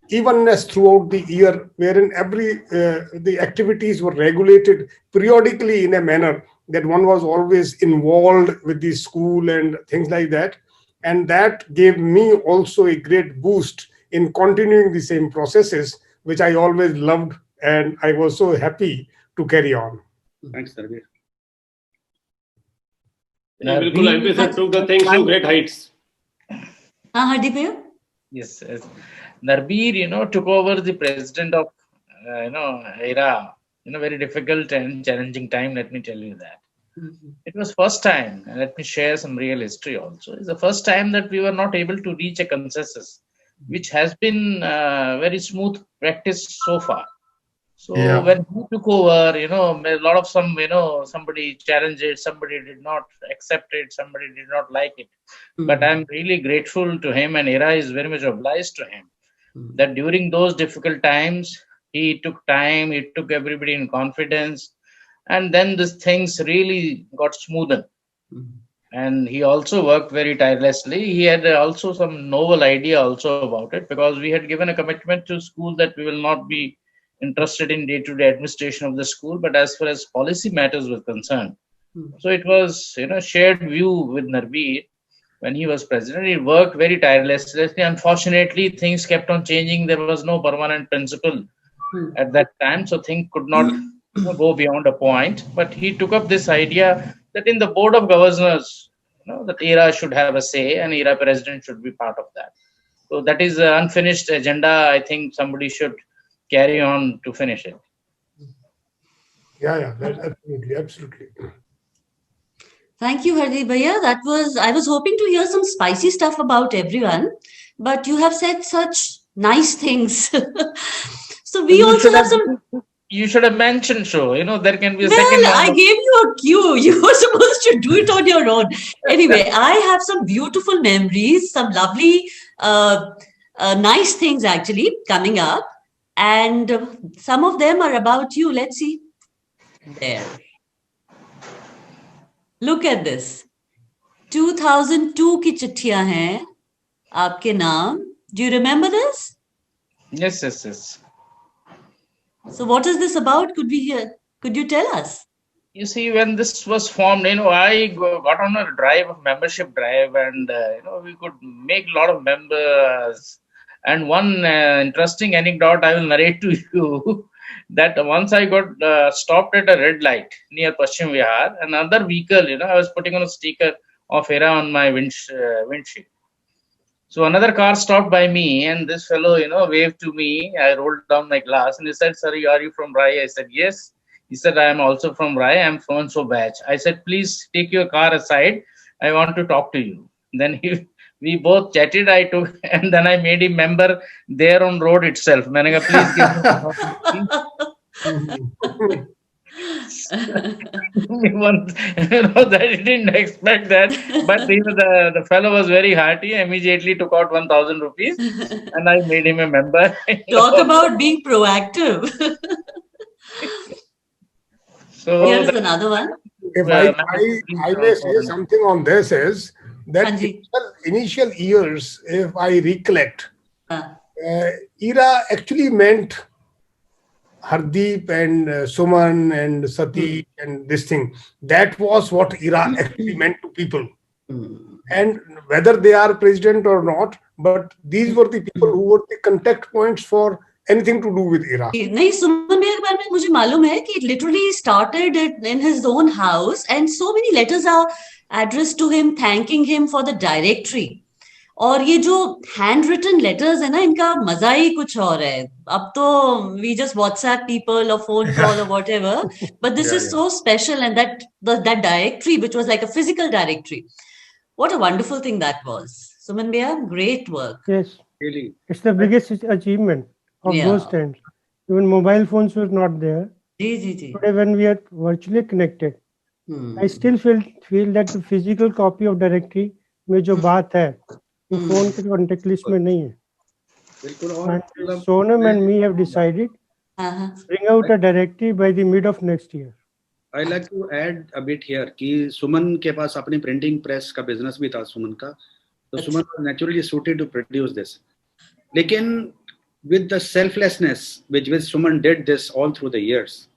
evenness throughout the year, wherein the activities were regulated periodically in a manner that one was always involved with the school and things like that. And that gave me also a great boost in continuing the same processes, which I always loved, and I was so happy to carry on. Thanks, Sarveer. बिल्कुल MP sir took the things to great heights. Hardeep bhaiya? Yes. Narbir, took over the president of, ERA in a very difficult and challenging time. Let me tell you that. It was first time, and let me share some real history also. It's the first time that we were not able to reach a consensus, which has been very smooth practice so far. So when he took over, a lot of somebody challenged it, somebody did not accept it, somebody did not like it. But I'm really grateful to him, and ERA is very much obliged to him, that during those difficult times, he took time, he took everybody in confidence, and then these things really got smoothened. And he also worked very tirelessly. He had also some novel idea also about it, because we had given a commitment to school that we will not be interested in day-to-day administration of the school, but as far as policy matters were concerned. So it was, shared view with Narbir when he was president. He worked very tirelessly. Unfortunately, things kept on changing. There was no permanent principal at that time, so things could not go beyond a point. But he took up this idea that in the board of governors, that ERA should have a say, and ERA president should be part of that. So that is an unfinished agenda. I think somebody should carry on to finish it. Yeah, absolutely. Thank you, Hardeep bhaiya. I was hoping to hear some spicy stuff about everyone, but you have said such nice things. So we also have some. You should have mentioned so. There can be a second. Well, I gave you a cue. You were supposed to do it on your own. Anyway, I have some beautiful memories, some lovely, nice things actually coming up. And some of them are about you. Let's see. There. Look at this. 2002 की चिट्ठियां हैं आपके नाम. Do you remember this? Yes. So what is this about? Could you tell us? You see, when this was formed, I got on a membership drive, and we could make a lot of members. And one interesting anecdote I will narrate to you, that once I got stopped at a red light near Paschim Vihar. Another vehicle, I was putting on a sticker of ERA on my windshield. So another car stopped by me, and this fellow, waved to me. I rolled down my glass, and he said, "Sir, are you from Rai?" I said, "Yes." He said, "I am also from Rai. I am from so batch." I said, "Please take your car aside. I want to talk to you." Then we both chatted. I took, and then I made him member there on road itself. मैंने कहा, "Please give me one," that he didn't expect that, but the fellow was very hearty. I immediately took out 1,000 rupees and I made him a member. Talk about being proactive. So here is another one. If I may say something on this is that initial years, if I recollect, ERA actually meant Hardeep and Suman and Sati and this thing. That was what ERA actually meant to people. And whether they are president or not, but these were the people who were the contact points for anything to do with ERA. नहीं, सुमन भैया के बारे में मुझे मालूम है कि it literally started in his own house and so many letters are addressed to him thanking him for the directory. और ये जो handwritten letters है ना, इनका मजा ही कुछ और है. अब तो we just WhatsApp people or phone call or whatever, but this is so special, and that directory, which was like a physical directory, what a wonderful thing that was. Suman Bhaiya, great work. Yes, Really, it's the biggest achievement of those times. Even mobile phones were not there. Today, when we are virtually connected, I still feel that the physical copy of directory में जो बात है, वो phone के contact list में नहीं है. And Sonam and me have decided to bring out a directory by the mid of next year. I like to add a bit here कि सुमन के पास अपनी प्रिंटिंग प्रेस का बिजनेस भी था सुमन का, तो सुमन was naturally suited to produce this. लेकिन with the selflessness which Suman did this all through the years,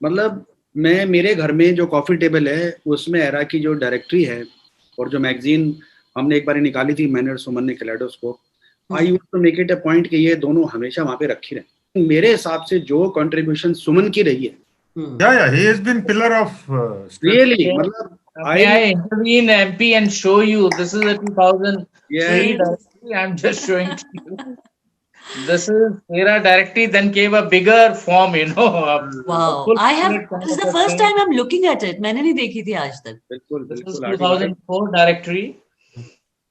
मतलब मैं मेरे घर में जो कॉफी टेबल है उसमें एरा की जो डायरेक्टरी है और जो मैगजीन हमने एक बार निकाली थी, मैंने और सुमन ने kaleidoscope, I used to make it a point कि ये दोनों हमेशा वहां पे रखी रहे. मेरे हिसाब से जो कंट्रीब्यूशन सुमन की रही है, he has been pillar of really, मतलब I intervene MP and show you. This is a 2003 directory. I'm just showing to you. This is ERA directory. Then came a bigger form, Wow, this is the first time I'm looking at it. मैंने नहीं देखी थी आज तक. This is 2004 directory.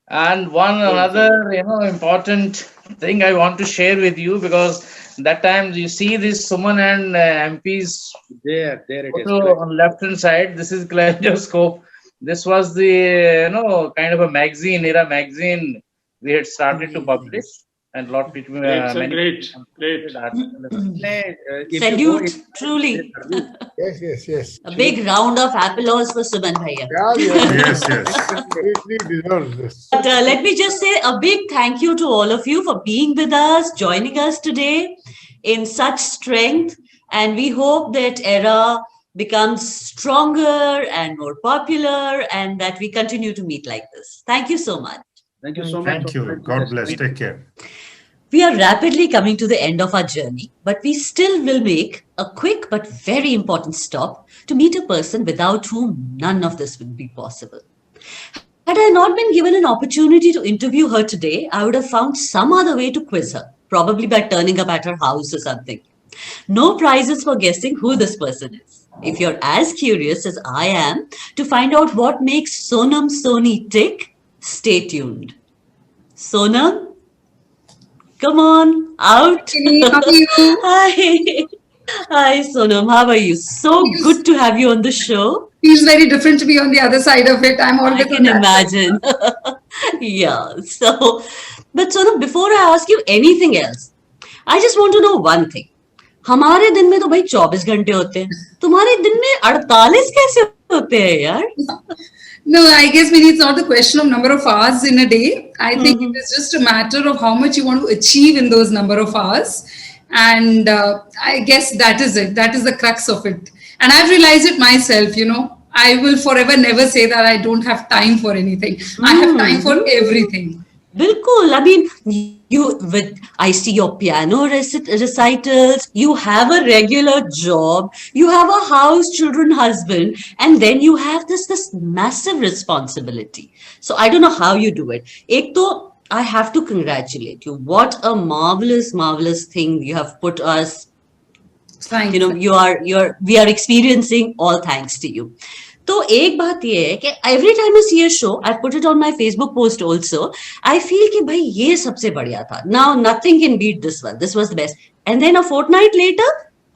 And another important thing I want to share with you, because that time you see this Suman and MP's there it is on left hand side. This is Kaleidoscope. This was the kind of a magazine, ERA magazine we had started to publish, and lot between great. Salute, truly. Yes. A big round of applause for Suman Bhaiya. Yes. Completely deserves this. But let me just say a big thank you to all of you for being with us, joining us today in such strength, and we hope that ERA becomes stronger and more popular, and that we continue to meet like this. Thank you so much. Thank you so much. Thank you. God bless. Take care. We are rapidly coming to the end of our journey, but we still will make a quick but very important stop to meet a person without whom none of this would be possible. Had I not been given an opportunity to interview her today, I would have found some other way to quiz her, probably by turning up at her house or something. No prizes for guessing who this person is. If you're as curious as I am to find out what makes Sonam Soni tick, stay tuned. Sonam, come on, out. How are you? Hi, Sonam. How are you? So good to have you on the show. Feels very different to be on the other side of it. I'm always I can imagine. Yeah. So, but Sonam, before I ask you anything else, I just want to know one thing. हमारे दिन में तो भाई 24 घंटे होते हैं, तुम्हारे दिन में 48 कैसे होते हैं यार? No, I guess maybe it's not the question of number of hours in a day. I think it is just a matter of how much you want to achieve in those number of hours. And I guess that is it. That is the crux of it. And I've realized it myself, I will forever never say that I don't have time for anything. I have time for everything. Bilkul. I mean, I see your piano recitals, you have a regular job, you have a house, children, husband, and then you have this massive responsibility. So I don't know how you do it. Ek to, I have to congratulate you. What a marvelous, marvelous thing you have put us. Thanks. You know, we are experiencing, all thanks to you. तो एक बात ये है कि every time I see a show, I put it on my Facebook post also, I feel कि भाई ये सबसे बढ़िया था. Now nothing can beat this one. This was the best. And then a fortnight later,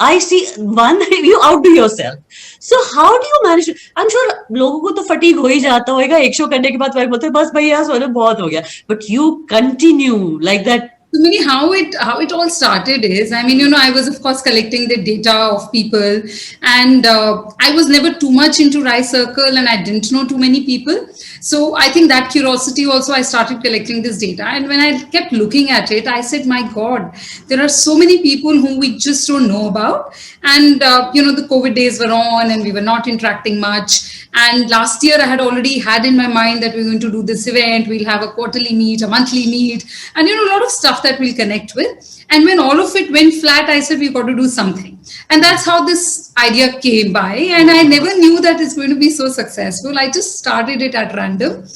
I see one, you outdo yourself. So how do you manage? I'm sure लोगों को तो fatigue हो ही जाता होगा. एक शो करने के बाद वही बोलते हैं बस भैया सोने बहुत हो गया. But you continue like that. To me, how it all started is, I mean, you know, I was of course collecting the data of people, and I was never too much into Rai Circle, and I didn't know too many people. So I think that curiosity also, I started collecting this data, and when I kept looking at it, I said, my God, there are so many people whom we just don't know about. And you know, the COVID days were on, and we were not interacting much. And last year I had already had in my mind that we're going to do this event. We'll have a quarterly meet, a monthly meet, and you know, a lot of stuff that we'll connect with. And when all of it went flat, I said, we've got to do something. And that's how this idea came by. And I never knew that it's going to be so successful. I just started it at random.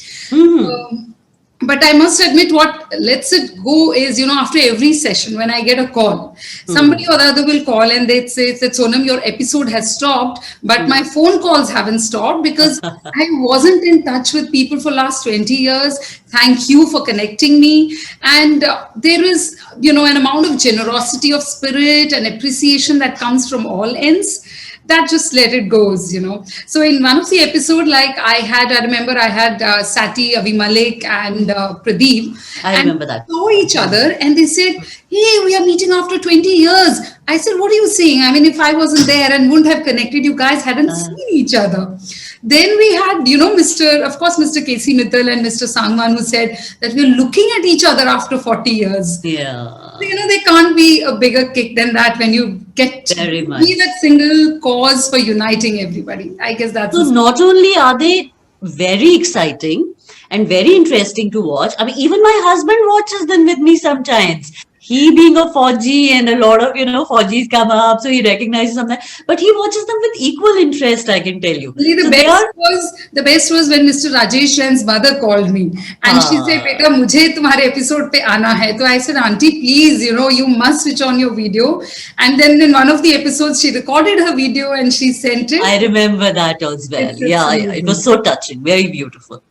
But I must admit, what lets it go is, you know, after every session, when I get a call, somebody or the other will call and they'd say that, Sonam, your episode has stopped, but my phone calls haven't stopped because I wasn't in touch with people for last 20 years. Thank you for connecting me. And there is, you know, an amount of generosity of spirit and appreciation that comes from all ends. That just let it goes, you know. So in one of the episode, like I remember I had Sati, Avi Malik and Pradeep. I remember that. Saw each other and they said, hey, we are meeting after 20 years. I said, what are you saying? I mean, if I wasn't there and wouldn't have connected, you guys hadn't seen each other. Then we had, you know, Mr. K.C. Mittal and Mr. Sangwan, who said that we're looking at each other after 40 years. Yeah. So, you know, there can't be a bigger kick than that when you get to be that single cause for uniting everybody. I guess that's... So not only are they very exciting and very interesting to watch, I mean, even my husband watches them with me sometimes. He being a Fauji, and a lot of, you know, Faujis come up, so he recognizes them, but he watches them with equal interest, I can tell you. The best was when Mr. Rajesh Jain's mother called me and she said, Beta, mujhe tumhare episode pe aana hai. So I said, Auntie, please, you know, you must switch on your video. And then in one of the episodes, she recorded her video and she sent it. I remember that as well. Yeah, it was so touching, very beautiful.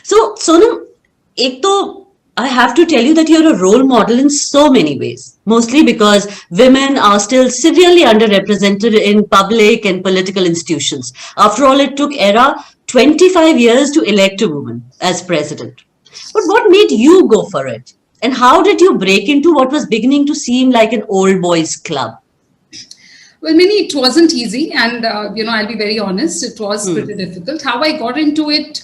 So, Sonam, I have to tell you that you're a role model in so many ways, mostly because women are still severely underrepresented in public and political institutions. After all, it took ERA 25 years to elect a woman as president. But what made you go for it? And how did you break into what was beginning to seem like an old boys club? Well, Minnie, it wasn't easy. And, you know, I'll be very honest, it was pretty difficult. How I got into it,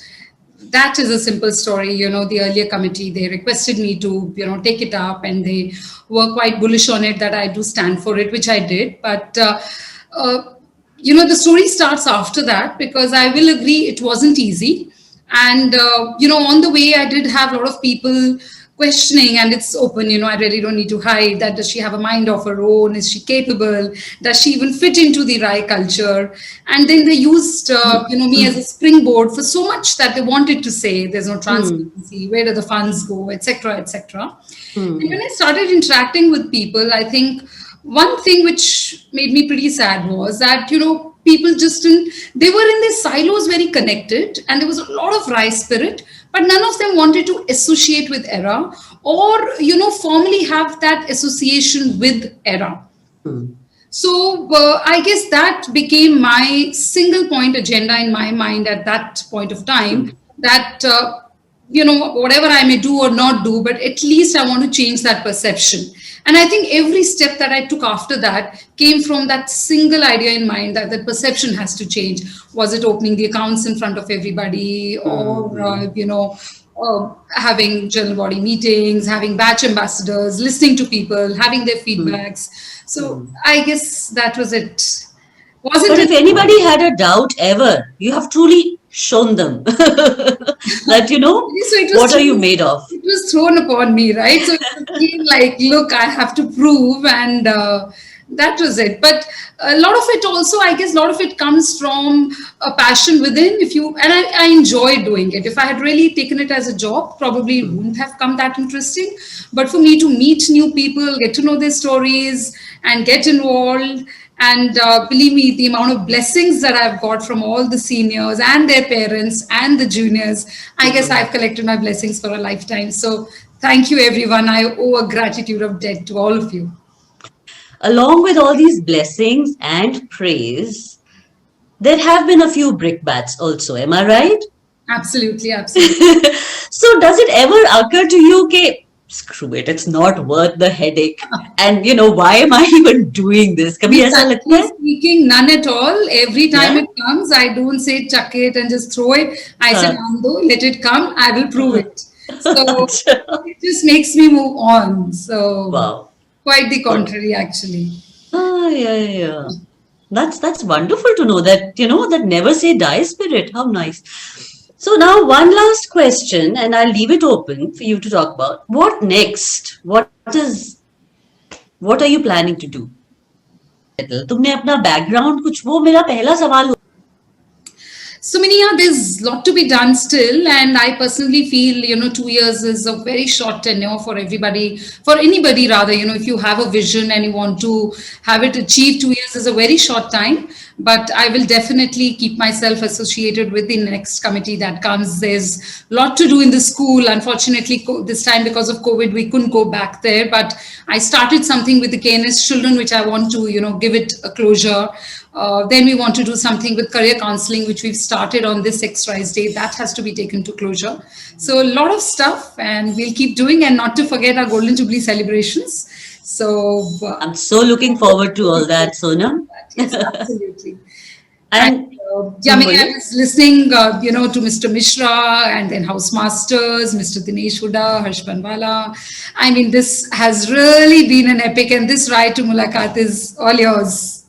that is a simple story. You know, the earlier committee, they requested me to, you know, take it up, and they were quite bullish on it that I do stand for it, which I did. But, you know, the story starts after that, because I will agree it wasn't easy. And, you know, on the way, I did have a lot of people questioning, and it's open, you know, I really don't need to hide that. Does she have a mind of her own? Is she capable? Does she even fit into the Rai culture? And then they used, you know, me as a springboard for so much that they wanted to say. There's no transparency. Where do the funds go, etc., etc. And when I started interacting with people, I think one thing which made me pretty sad was that, you know, people just didn't, they were in their silos very connected, and there was a lot of Rai spirit, but none of them wanted to associate with ERA or, you know, formally have that association with ERA. So I guess that became my single point agenda in my mind at that point of time, that, you know, whatever I may do or not do, but at least I want to change that perception. And I think every step that I took after that came from that single idea in mind that the perception has to change. Was it opening the accounts in front of everybody, or, you know, having general body meetings, having batch ambassadors, listening to people, having their feedbacks. So I guess that was it. But if anybody had a doubt ever, you have truly shown them that, you know, what are you made of? It was thrown upon me, right? So it became like, look, I have to prove, and that was it. But a lot of it also, I guess, a lot of it comes from a passion within. I enjoy doing it. If I had really taken it as a job, probably it wouldn't have come that interesting. But for me to meet new people, get to know their stories, and get involved. And believe me, the amount of blessings that I've got from all the seniors and their parents and the juniors, I guess I've collected my blessings for a lifetime. So thank you, everyone. I owe a gratitude of debt to all of you. Along with all these blessings and praise, there have been a few brickbats also. Am I right? Absolutely, absolutely. So does it ever occur to you, okay, screw it, it's not worth the headache, and you know, why am I even doing this? Speaking, none at all. Every time it comes, I don't say chuck it and just throw it. I say, Nando, let it come, I will prove it. So it just makes me move on. So quite the contrary, actually. Yeah. That's wonderful to know that, you know, that never say die spirit. How nice. So now one last question, and I'll leave it open for you to talk about. What next? What are you planning to do? तुमने अपना background कुछ, वो मेरा पहला सवाल. So Minia, there's a lot to be done still, and I personally feel, 2 years is a very short tenure for everybody, for anybody rather. If you have a vision and you want to have it achieved, 2 years is a very short time. But I will definitely keep myself associated with the next committee that comes. There's a lot to do in the school. Unfortunately, this time because of COVID, we couldn't go back there. But I started something with the KNS children, which I want to, give it a closure. Then we want to do something with career counseling, which we've started on this XRISE Day. That has to be taken to closure. So a lot of stuff, and we'll keep doing, and not to forget our Golden Jubilee celebrations. So I'm so looking forward to all that, Sonam. Yes, absolutely. And I was listening, to Mr. Mishra, and then House Masters, Mr. Dinesh Huda, Harsh Banwala. I mean, this has really been an epic, and this ride to Mulakat is all yours.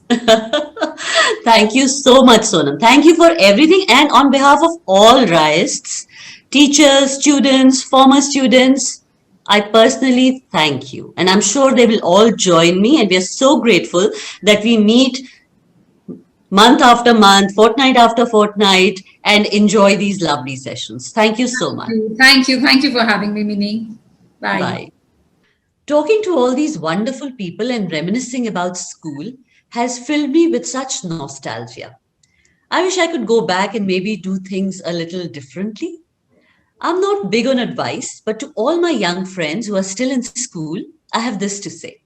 Thank you so much, Sonam. Thank you for everything. And on behalf of all RISEs, teachers, students, former students, I personally thank you. And I'm sure they will all join me. And we are so grateful that we meet month after month, fortnight after fortnight, and enjoy these lovely sessions. Thank you so much. Thank you. Thank you for having me, Mini. Bye. Bye. Talking to all these wonderful people and reminiscing about school has filled me with such nostalgia. I wish I could go back and maybe do things a little differently. I'm not big on advice, but to all my young friends who are still in school, I have this to say.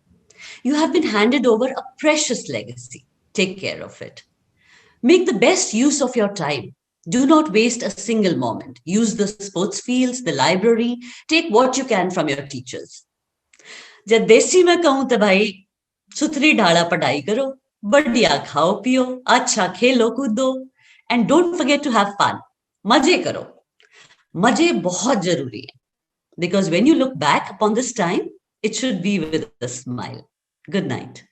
You have been handed over a precious legacy. Take care of it. Make the best use of your time. Do not waste a single moment. Use the sports fields, the library. Take what you can from your teachers. जब देसी में कहूं तो भाई सुथरी ढाला पढ़ाई करो, बढ़िया खाओ पियो, अच्छा खेलो कूदो, and don't forget to have fun. मजे करो. मजे बहुत जरूरी है. Because when you look back upon this time, it should be with a smile. Good night.